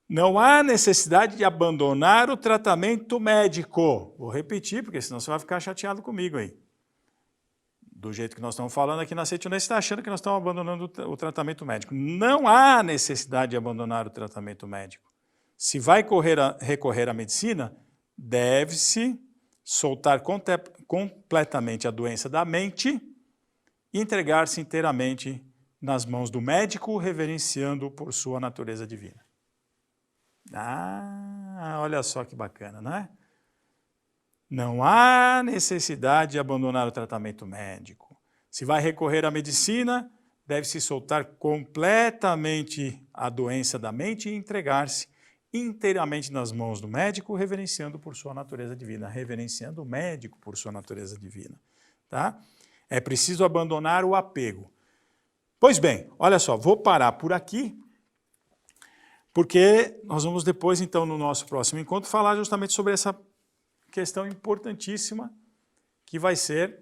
Speaker 2: Não há necessidade de abandonar o tratamento médico. Vou repetir, porque senão você vai ficar chateado comigo aí. Do jeito que nós estamos falando aqui na Sete Unês, você está achando que nós estamos abandonando o tratamento médico. Não há necessidade de abandonar o tratamento médico. Se vai recorrer à medicina, deve-se soltar completamente a doença da mente e entregar-se inteiramente nas mãos do médico, reverenciando por sua natureza divina. Ah, olha só que bacana, não é? Não há necessidade de abandonar o tratamento médico. Se vai recorrer à medicina, deve-se soltar completamente a doença da mente e entregar-se inteiramente nas mãos do médico, reverenciando por sua natureza divina, reverenciando o médico por sua natureza divina. Tá? É preciso abandonar o apego. Pois bem, olha só, vou parar por aqui, porque nós vamos depois, então, no nosso próximo encontro, falar justamente sobre essa questão importantíssima, que vai ser,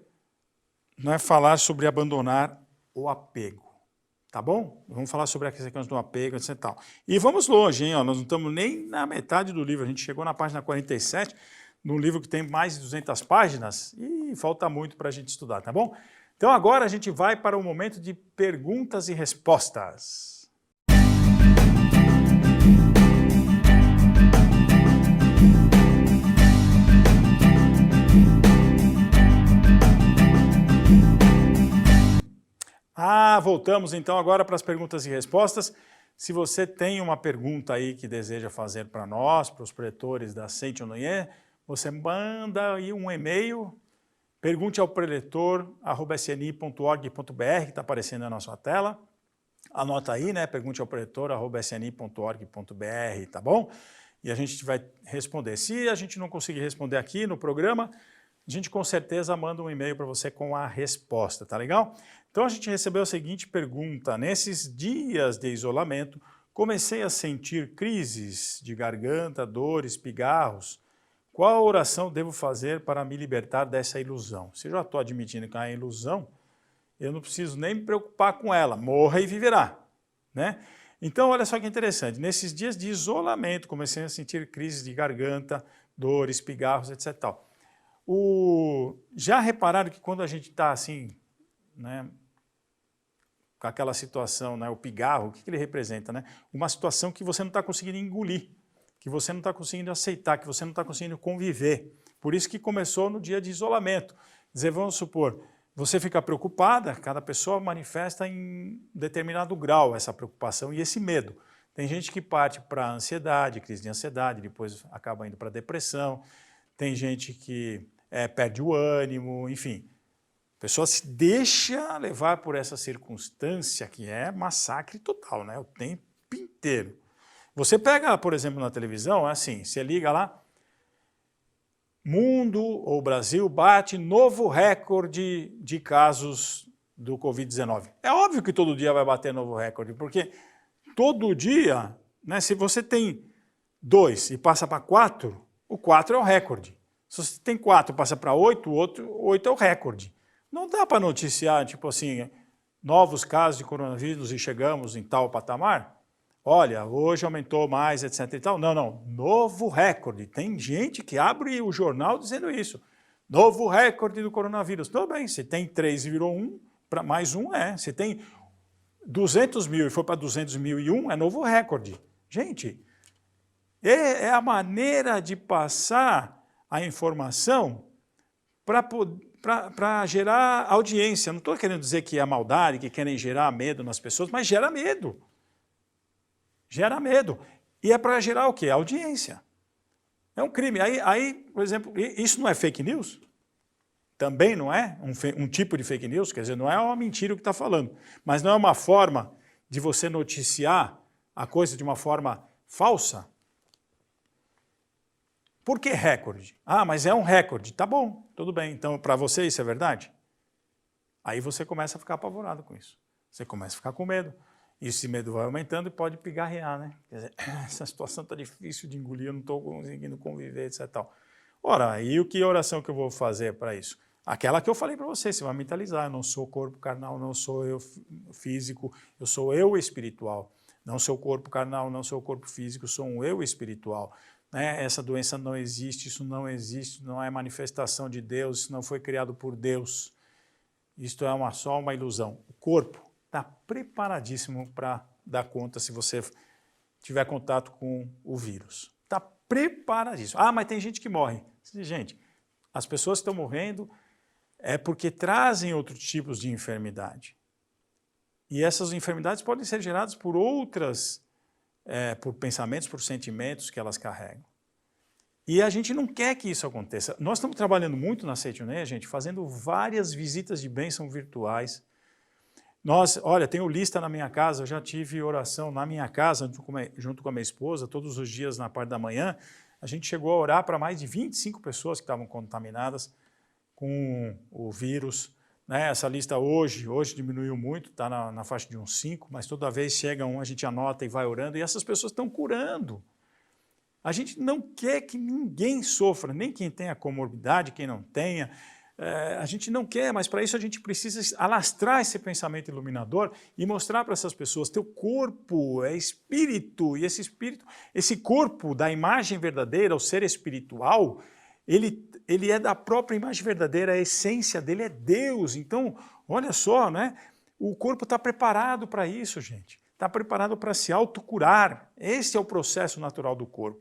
Speaker 2: não é, falar sobre abandonar o apego. Tá bom? Vamos falar sobre a questão do apego, etc. Tal. E vamos longe, hein? Ó, nós não estamos nem na metade do livro, a gente chegou na página 47, num livro que tem mais de 200 páginas, e falta muito para a gente estudar, tá bom? Então agora a gente vai para o momento de perguntas e respostas. Voltamos então agora para as perguntas e respostas. Se você tem uma pergunta aí que deseja fazer para nós, para os preletores da Seit Onoye, você manda aí um e-mail, pergunte ao preletor@sni.org.br, que está aparecendo na nossa tela. Anota aí, né? Pergunte ao preletor@sni.org.br, tá bom? E a gente vai responder. Se a gente não conseguir responder aqui no programa, a gente com certeza manda um e-mail para você com a resposta, tá legal? Então a gente recebeu a seguinte pergunta: nesses dias de isolamento, comecei a sentir crises de garganta, dores, pigarros. Qual oração devo fazer para me libertar dessa ilusão? Se eu já estou admitindo que é uma ilusão, eu não preciso nem me preocupar com ela, morra e viverá, né? Então olha só que interessante, nesses dias de isolamento, comecei a sentir crises de garganta, dores, pigarros, etc. Tal. Já repararam que quando a gente está assim, né, com aquela situação, né, o pigarro, o que ele representa? Né? Uma situação que você não está conseguindo engolir, que você não está conseguindo aceitar, que você não está conseguindo conviver. Por isso que começou no dia de isolamento. Dizer, vamos supor, você fica preocupada, cada pessoa manifesta em determinado grau essa preocupação e esse medo. Tem gente que parte para a ansiedade, crise de ansiedade, depois acaba indo para a depressão. Tem gente que perde o ânimo, enfim. A pessoa se deixa levar por essa circunstância que é massacre total, né? O tempo inteiro. Você pega, por exemplo, na televisão, é assim, você liga lá, mundo ou Brasil bate novo recorde de casos do Covid-19. É óbvio que todo dia vai bater novo recorde, porque todo dia, né, se você tem 2 e passa para 4, o 4 é o recorde. Se você tem 4 e passa para 8, o outro 8 é o recorde. Não dá para noticiar, tipo assim, novos casos de coronavírus e chegamos em tal patamar. olha, hoje aumentou mais, etc e tal. Não, não, novo recorde. Tem gente que abre o jornal dizendo isso. Novo recorde do coronavírus. Tudo bem, se tem 3 e virou 1, para mais 1 é. Se tem 200 mil e foi para 200.001, é novo recorde. Gente, é a maneira de passar a informação para gerar audiência. Não estou querendo dizer que é maldade, que querem gerar medo nas pessoas, mas gera medo. Gera medo. E é para gerar o quê? Audiência. É um crime. Aí, por exemplo, isso não é fake news? Também não é um tipo de fake news? Quer dizer, não é uma mentira o que está falando. Mas não é uma forma de você noticiar a coisa de uma forma falsa? Por que recorde? Ah, mas é um recorde. Tá bom, tudo bem. Então, para você isso é verdade? Aí você começa a ficar apavorado com isso. Você começa a ficar com medo. E esse medo vai aumentando e pode pigarrear, né? Quer dizer, essa situação está difícil de engolir, eu não estou conseguindo conviver, etc. Tal. Ora, e que oração que eu vou fazer para isso? Aquela que eu falei para você vai mentalizar, eu não sou corpo carnal, não sou eu físico, eu sou eu espiritual. Não sou corpo carnal, não sou corpo físico, sou um eu espiritual. Né? Essa doença não existe, isso não existe, não é manifestação de Deus, isso não foi criado por Deus. Isto é só uma ilusão. O corpo está preparadíssimo para dar conta se você tiver contato com o vírus. Está preparadíssimo. Ah, mas tem gente que morre. Gente, as pessoas que estão morrendo é porque trazem outros tipos de enfermidade. E essas enfermidades podem ser geradas por outras, por pensamentos, por sentimentos que elas carregam. E a gente não quer que isso aconteça. Nós estamos trabalhando muito na Seitonê, gente, fazendo várias visitas de bênção virtuais. Olha, tenho lista na minha casa, eu já tive oração na minha casa, junto com a minha esposa, todos os dias na parte da manhã. A gente chegou a orar para mais de 25 pessoas que estavam contaminadas com o vírus. Né? Essa lista hoje diminuiu muito, está na faixa de uns 5, mas toda vez chega um, a gente anota e vai orando, e essas pessoas estão curando. A gente não quer que ninguém sofra, nem quem tenha comorbidade, quem não tenha. A gente não quer, mas para isso a gente precisa alastrar esse pensamento iluminador e mostrar para essas pessoas, teu corpo é espírito, e esse corpo da imagem verdadeira, o ser espiritual, ele é da própria imagem verdadeira, a essência dele é Deus. Então, olha só, né? O corpo está preparado para isso, gente. Está preparado para se autocurar. Esse é o processo natural do corpo.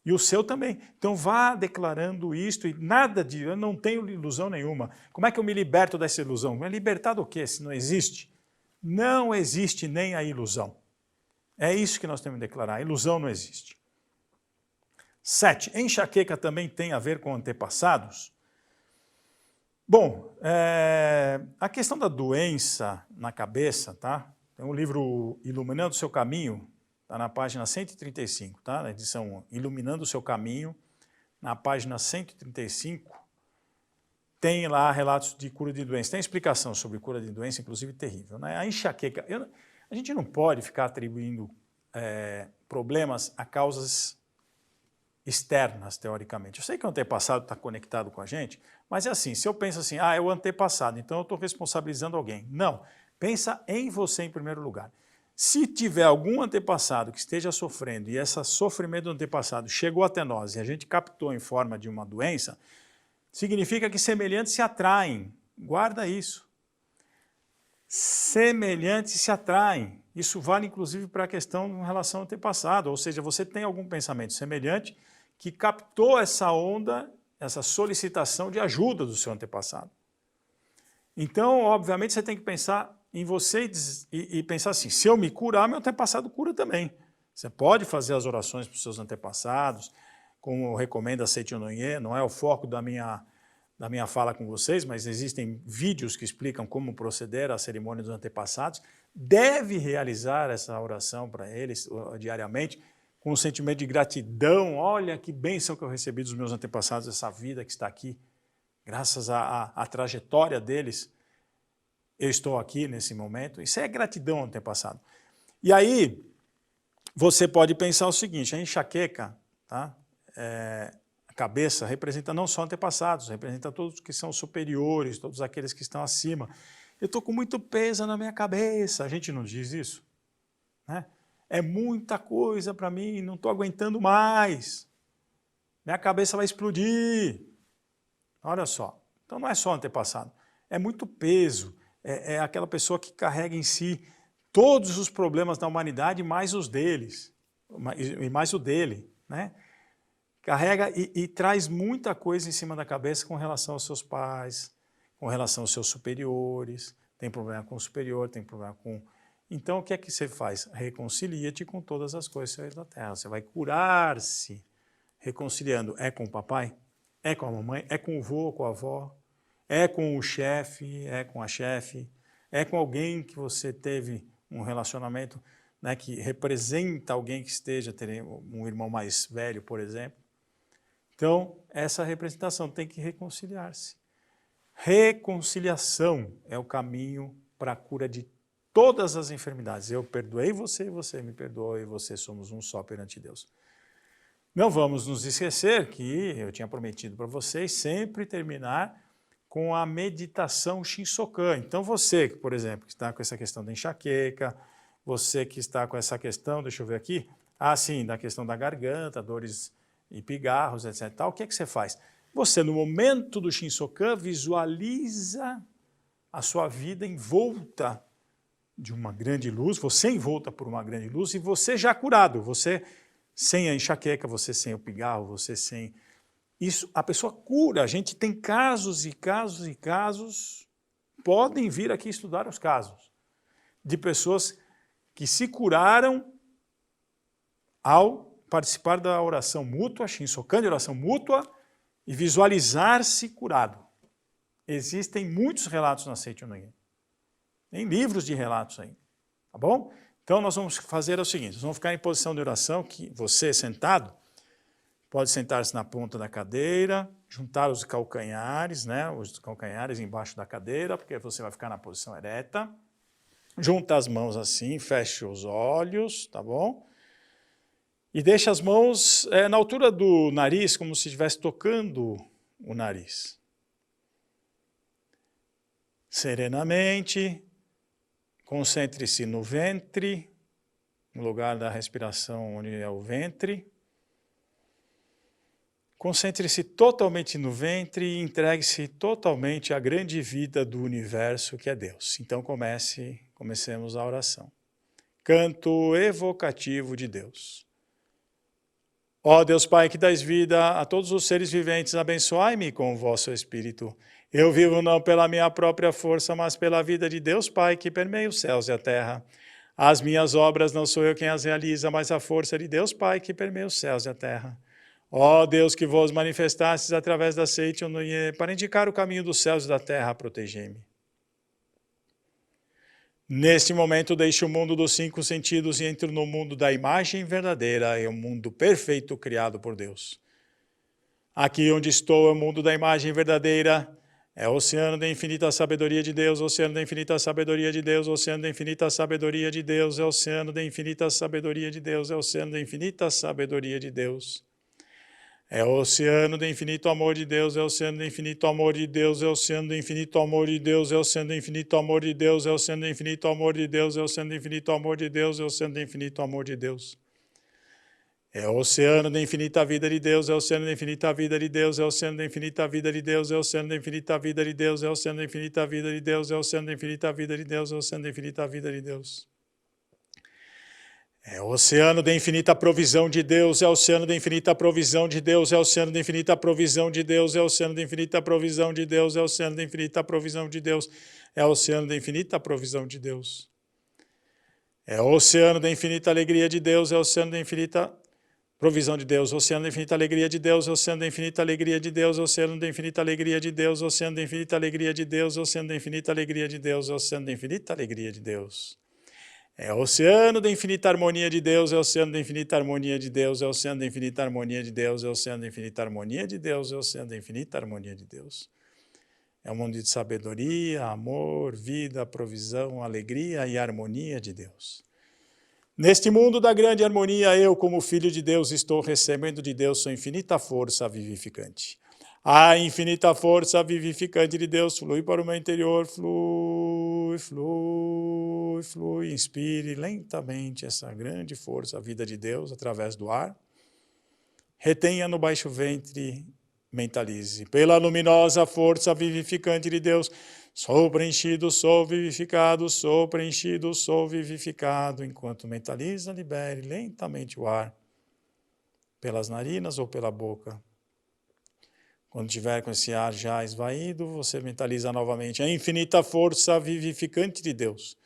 Speaker 2: E o seu também. Então vá declarando isto e nada de, eu não tenho ilusão nenhuma. Como é que eu me liberto dessa ilusão? Me libertar do quê, se não existe? Não existe nem a ilusão. É isso que nós temos que declarar, a ilusão não existe. 7. Enxaqueca também tem a ver com antepassados? Bom, a questão da doença na cabeça, tá? Tem um livro Iluminando o Seu Caminho, está na página 135, tá? Na edição Iluminando o Seu Caminho, na página 135, tem lá relatos de cura de doença. Tem explicação sobre cura de doença, inclusive terrível. Né? A enxaqueca, a gente não pode ficar atribuindo problemas a causas externas, teoricamente. Eu sei que o antepassado está conectado com a gente, mas é assim, se eu penso assim, é o antepassado, então eu estou responsabilizando alguém. Não, pensa em você em primeiro lugar. Se tiver algum antepassado que esteja sofrendo e esse sofrimento do antepassado chegou até nós e a gente captou em forma de uma doença, significa que semelhantes se atraem. Guarda isso. Semelhantes se atraem. Isso vale inclusive para a questão em relação ao antepassado, ou seja, você tem algum pensamento semelhante que captou essa onda, essa solicitação de ajuda do seu antepassado. Então, obviamente, você tem que pensar em você e pensar assim, se eu me curar, meu antepassado cura também. Você pode fazer as orações para os seus antepassados, como recomenda a Seitonê, não é o foco da minha fala com vocês, mas existem vídeos que explicam como proceder à cerimônia dos antepassados. Deve realizar essa oração para eles diariamente, com um sentimento de gratidão. Olha que bênção que eu recebi dos meus antepassados, essa vida que está aqui. Graças à trajetória deles, eu estou aqui nesse momento. Isso é gratidão ao antepassado. E aí, você pode pensar o seguinte, a enxaqueca, tá? A cabeça representa não só antepassados, representa todos que são superiores, todos aqueles que estão acima. Eu estou com muito peso na minha cabeça, a gente não diz isso, né? É muita coisa para mim, não estou aguentando mais. Minha cabeça vai explodir. Olha só, então não é só antepassado, é muito peso, é aquela pessoa que carrega em si todos os problemas da humanidade, mais os deles, e mais o dele, né? Carrega e traz muita coisa em cima da cabeça com relação aos seus pais, com relação aos seus superiores, tem problema com o superior, tem problema com... Então o que é que você faz? Reconcilia-te com todas as coisas da terra, você vai curar-se reconciliando, é com o papai, é com a mamãe, é com o vô, com a avó, é com o chefe, é com a chefe, é com alguém que você teve um relacionamento, né, que representa alguém que esteja, um irmão mais velho, por exemplo. Então, essa representação tem que reconciliar-se. Reconciliação é o caminho para a cura de todas as enfermidades. Eu perdoei você, você me perdoou e você somos um só perante Deus. Não vamos nos esquecer que eu tinha prometido para vocês sempre terminar com a meditação Shinsokan. Então você, por exemplo, que está com essa questão da enxaqueca, você que está com essa questão, deixa eu ver aqui, sim, da questão da garganta, dores e pigarros, etc. O que é que você faz? Você, no momento do Shinsokan, visualiza a sua vida envolta de uma grande luz, você envolta por uma grande luz e você já curado, você sem a enxaqueca, você sem o pigarro, você sem... Isso, a pessoa cura, a gente tem casos e casos e casos, podem vir aqui estudar os casos, de pessoas que se curaram ao participar da oração mútua, Shinsokan de oração mútua, e visualizar-se curado. Existem muitos relatos na Seicho no Gen. Tem livros de relatos aí, tá bom? Então nós vamos fazer o seguinte, nós vamos ficar em posição de oração, que você sentado, pode sentar-se na ponta da cadeira, juntar os calcanhares, né, os calcanhares embaixo da cadeira, porque você vai ficar na posição ereta. Junta as mãos assim, fecha os olhos, tá bom? E deixa as mãos na altura do nariz, como se estivesse tocando o nariz. Serenamente, concentre-se no ventre, no lugar da respiração onde é o ventre. Concentre-se totalmente no ventre e entregue-se totalmente à grande vida do universo que é Deus. Então comecemos a oração. Canto evocativo de Deus. Ó Deus Pai, que dás vida a todos os seres viventes, abençoai-me com o vosso Espírito. Eu vivo não pela minha própria força, mas pela vida de Deus Pai, que permeia os céus e a terra. As minhas obras não sou eu quem as realiza, mas a força de Deus Pai, que permeia os céus e a terra. Ó Deus, que vos manifestastes através da Seicho no Gen, para indicar o caminho dos céus e da terra, protegei-me. Neste momento deixo o mundo dos 5 sentidos e entro no mundo da imagem verdadeira, é o mundo perfeito criado por Deus. Aqui onde estou é o mundo da imagem verdadeira, é o oceano da infinita sabedoria de Deus, oceano da infinita sabedoria de Deus, oceano da infinita sabedoria de Deus, é o oceano da infinita sabedoria de Deus, é o oceano da infinita sabedoria de Deus. É o oceano do infinito amor de Deus, é o oceano do infinito amor de Deus, é o oceano do infinito amor de Deus, é o oceano do infinito amor de Deus, é o oceano do infinito amor de Deus, é o oceano do infinito amor de Deus, é o oceano do infinito amor de Deus. É o oceano da infinita vida de Deus, é o oceano da infinita vida de Deus, é o oceano da infinita vida de Deus, é o oceano da infinita vida de Deus, é o oceano da infinita vida de Deus, é o oceano da infinita vida de Deus, é o oceano da infinita vida de Deus. É o oceano da infinita provisão de Deus, é o oceano da infinita provisão de Deus, é o oceano da infinita provisão de Deus, é o oceano da infinita provisão de Deus, é o oceano da infinita provisão de Deus, é o oceano da infinita provisão de Deus. É o oceano da infinita alegria de Deus, é o oceano da infinita provisão de Deus, o oceano da infinita alegria de Deus, o oceano da infinita alegria de Deus, o oceano da infinita alegria de Deus, o oceano da infinita alegria de Deus, o oceano da infinita alegria de Deus, o oceano da infinita alegria de Deus. É o oceano da infinita harmonia de Deus, é o oceano da infinita harmonia de Deus, é o oceano da infinita harmonia de Deus, é o oceano da infinita harmonia de Deus, é o oceano da infinita harmonia de Deus. É um mundo de sabedoria, amor, vida, provisão, alegria e harmonia de Deus. Neste mundo da grande harmonia, eu, como filho de Deus, estou recebendo de Deus sua infinita força vivificante. A infinita força vivificante de Deus flui para o meu interior, flui, flui, flui. Inspire lentamente essa grande força, a vida de Deus, através do ar. Retenha no baixo ventre, mentalize. Pela luminosa força vivificante de Deus, sou preenchido, sou vivificado, sou preenchido, sou vivificado. Enquanto mentaliza, libere lentamente o ar, pelas narinas ou pela boca. Quando tiver com esse ar já esvaído, você mentaliza novamente a infinita força vivificante de Deus.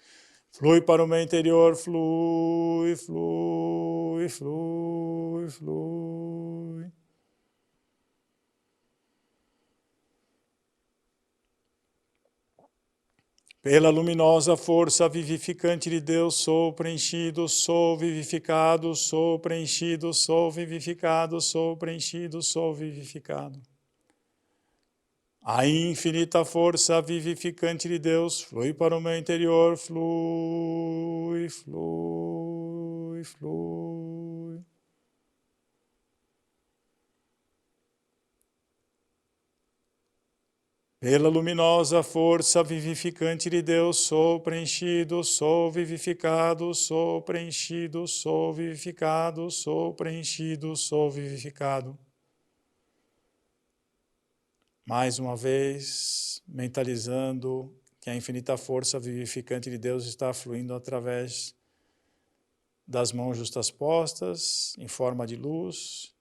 Speaker 2: Flui para o meu interior, flui, flui, flui, flui. Pela luminosa força vivificante de Deus, sou preenchido, sou vivificado, sou preenchido, sou vivificado, sou preenchido, sou vivificado. A infinita força vivificante de Deus flui para o meu interior, flui, flui, flui. Pela luminosa força vivificante de Deus, sou preenchido, sou vivificado, sou preenchido, sou vivificado, sou preenchido, sou vivificado. Mais uma vez, mentalizando que a infinita força vivificante de Deus está fluindo através das mãos justapostas, em forma de luz,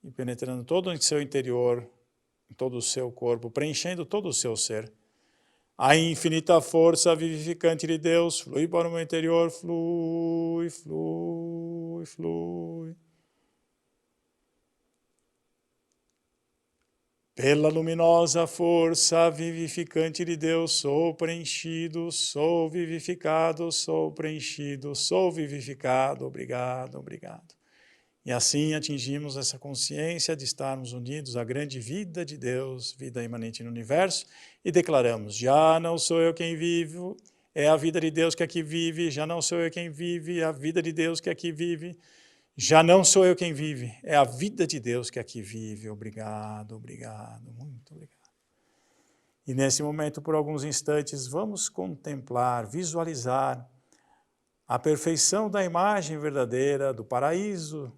Speaker 2: e penetrando todo o seu interior, em todo o seu corpo, preenchendo todo o seu ser. A infinita força vivificante de Deus flui para o meu interior, flui, flui, flui. Pela luminosa força vivificante de Deus, sou preenchido, sou vivificado, sou preenchido, sou vivificado. Obrigado, obrigado. E assim atingimos essa consciência de estarmos unidos à grande vida de Deus, vida imanente no universo, e declaramos, já não sou eu quem vivo, é a vida de Deus que aqui vive, já não sou eu quem vive, é a vida de Deus que aqui vive. Já não sou eu quem vive, é a vida de Deus que aqui vive. Obrigado, obrigado, muito obrigado. E nesse momento, por alguns instantes, vamos contemplar, visualizar a perfeição da imagem verdadeira do paraíso,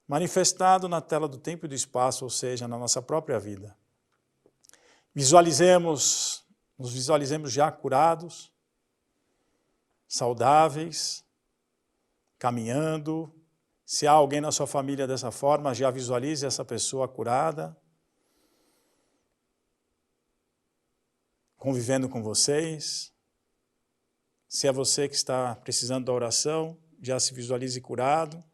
Speaker 2: manifestado na tela do tempo e do espaço, ou seja, na nossa própria vida. Nos visualizemos já curados, saudáveis, caminhando. Se há alguém na sua família dessa forma, já visualize essa pessoa curada, convivendo com vocês. Se é você que está precisando da oração, já se visualize curado.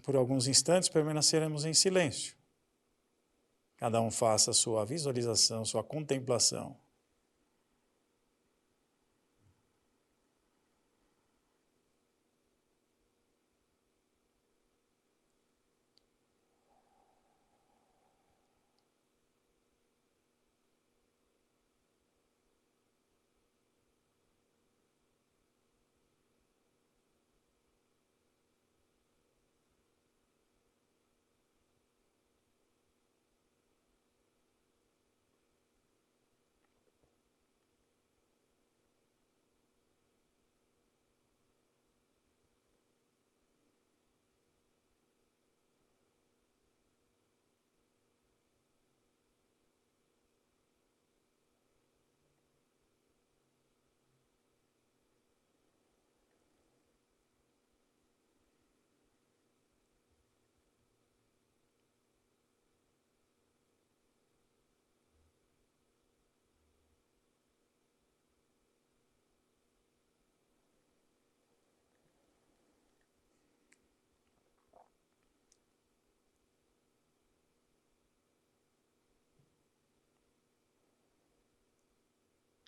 Speaker 2: Por alguns instantes permaneceremos em silêncio. Cada um faça a sua visualização, sua contemplação.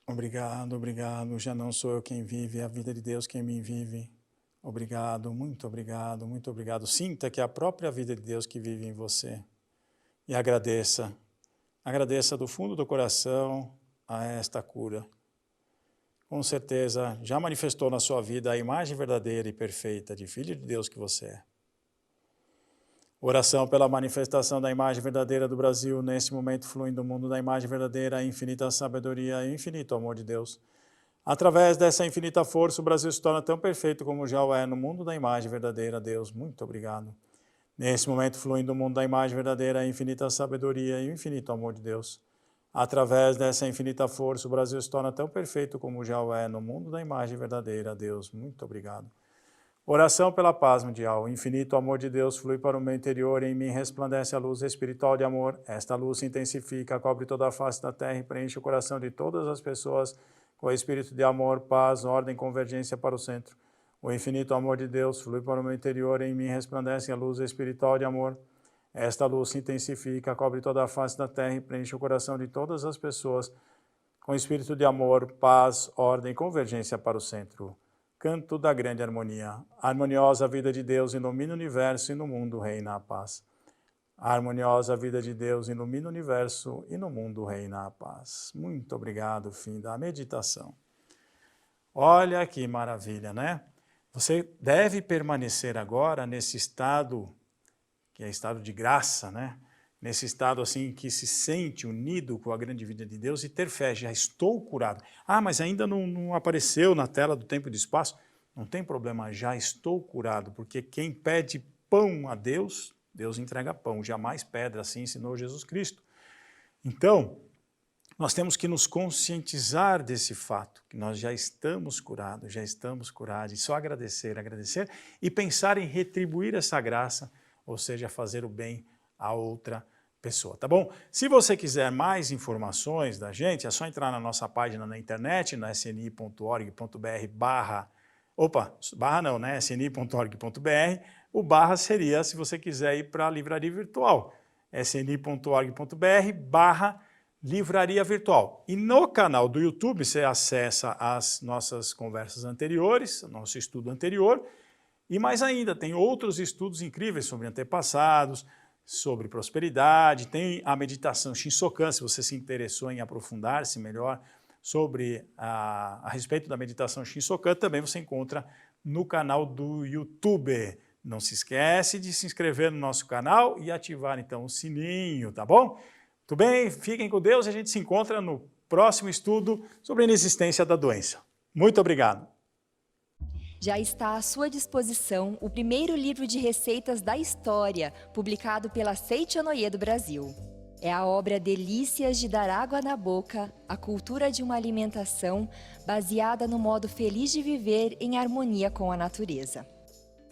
Speaker 2: Obrigado, obrigado. Já não sou eu quem vive, é a vida de Deus quem me vive. Obrigado, muito obrigado, muito obrigado. Sinta que é a própria vida de Deus que vive em você. E agradeça. Agradeça do fundo do coração a esta cura. com certeza já manifestou na sua vida a imagem verdadeira e perfeita de Filho de Deus que você é. Oração pela manifestação da imagem verdadeira do Brasil, nesse momento fluindo do mundo da imagem verdadeira, a infinita sabedoria e infinito amor de Deus. Através dessa infinita força, o Brasil se torna tão perfeito como já o é no mundo da imagem verdadeira. Deus, muito obrigado. Nesse momento fluindo do mundo da imagem verdadeira, a infinita sabedoria e o infinito amor de Deus. Através dessa infinita força, o Brasil se torna tão perfeito como já o é no mundo da imagem verdadeira. Deus, muito obrigado. Oração pela paz mundial. O infinito amor de Deus flui para o meu interior e em mim resplandece a luz espiritual de amor. Esta luz se intensifica, cobre toda a face da terra e preenche o coração de todas as pessoas com o espírito de amor, paz, ordem e convergência para o centro. O infinito amor de Deus flui para o meu interior e em mim resplandece a luz espiritual de amor. Esta luz se intensifica, cobre toda a face da terra e preenche o coração de todas as pessoas com o espírito de amor, paz, ordem e convergência para o centro. Canto da grande harmonia. A harmoniosa vida de Deus ilumina o universo e no mundo reina a paz. A harmoniosa vida de Deus ilumina o universo e no mundo reina a paz. Muito obrigado, fim da meditação. Olha que maravilha, né? Você deve permanecer agora nesse estado, que é estado de graça, né? Nesse estado assim que se sente unido com a grande vida de Deus e ter fé, já estou curado. Ah, mas ainda não apareceu na tela do tempo e do espaço? Não tem problema, já estou curado, porque quem pede pão a Deus, Deus entrega pão, jamais pedra, assim ensinou Jesus Cristo. Então, nós temos que nos conscientizar desse fato, que nós já estamos curados, e só agradecer e pensar em retribuir essa graça, ou seja, fazer o bem a outra pessoa, tá bom? Se você quiser mais informações da gente, é só entrar na nossa página na internet, no sni.org.br/sni.org.br. O barra seria se você quiser ir para a livraria virtual, sni.org.br/livraria virtual. E no canal do YouTube você acessa as nossas conversas anteriores, nosso estudo anterior, e mais ainda, tem outros estudos incríveis sobre antepassados, sobre prosperidade, tem a meditação Shinsokan, se você se interessou em aprofundar-se melhor sobre a respeito da meditação Shinsokan, também você encontra no canal do YouTube. Não se esquece de se inscrever no nosso canal e ativar então o sininho, tá bom? Tudo bem? Fiquem com Deus e a gente se encontra no próximo estudo sobre a inexistência da doença. Muito obrigado.
Speaker 3: Já está à sua disposição o primeiro livro de receitas da história, publicado pela Seichonoye do Brasil. É a obra Delícias de Dar Água na Boca, a cultura de uma alimentação baseada no modo feliz de viver em harmonia com a natureza.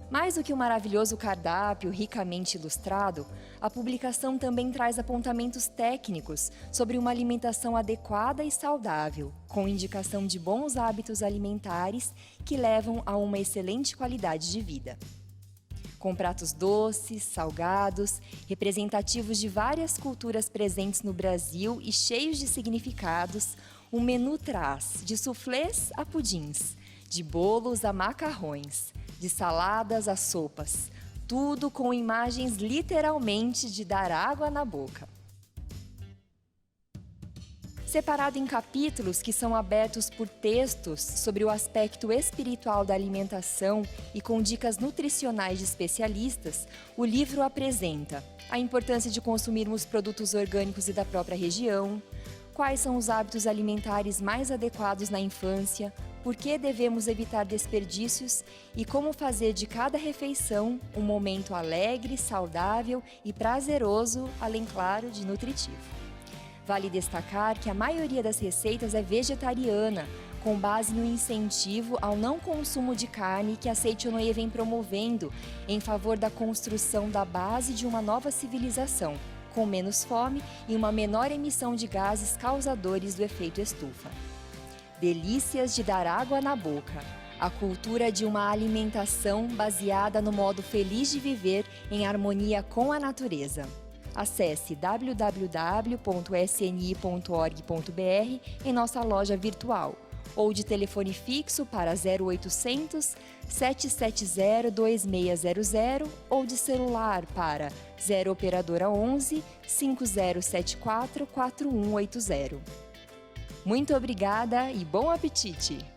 Speaker 3: Mais do que um maravilhoso cardápio ricamente ilustrado, a publicação também traz apontamentos técnicos sobre uma alimentação adequada e saudável, com indicação de bons hábitos alimentares que levam a uma excelente qualidade de vida. Com pratos doces, salgados, representativos de várias culturas presentes no Brasil e cheios de significados, o menu traz de suflês a pudins, de bolos a macarrões, de saladas a sopas, tudo com imagens literalmente de dar água na boca. Separado em capítulos que são abertos por textos sobre o aspecto espiritual da alimentação e com dicas nutricionais de especialistas, o livro apresenta a importância de consumirmos produtos orgânicos e da própria região, quais são os hábitos alimentares mais adequados na infância, por que devemos evitar desperdícios e como fazer de cada refeição um momento alegre, saudável e prazeroso, além, claro, de nutritivo. Vale destacar que a maioria das receitas é vegetariana, com base no incentivo ao não consumo de carne que a Seichonoye vem promovendo em favor da construção da base de uma nova civilização, com menos fome e uma menor emissão de gases causadores do efeito estufa. Delícias de Dar Água na Boca, a cultura de uma alimentação baseada no modo feliz de viver em harmonia com a natureza. Acesse www.sni.org.br em nossa loja virtual ou de telefone fixo para 0800 770 2600 ou de celular para 0 operadora 11 5074 4180. Muito obrigada e bom apetite!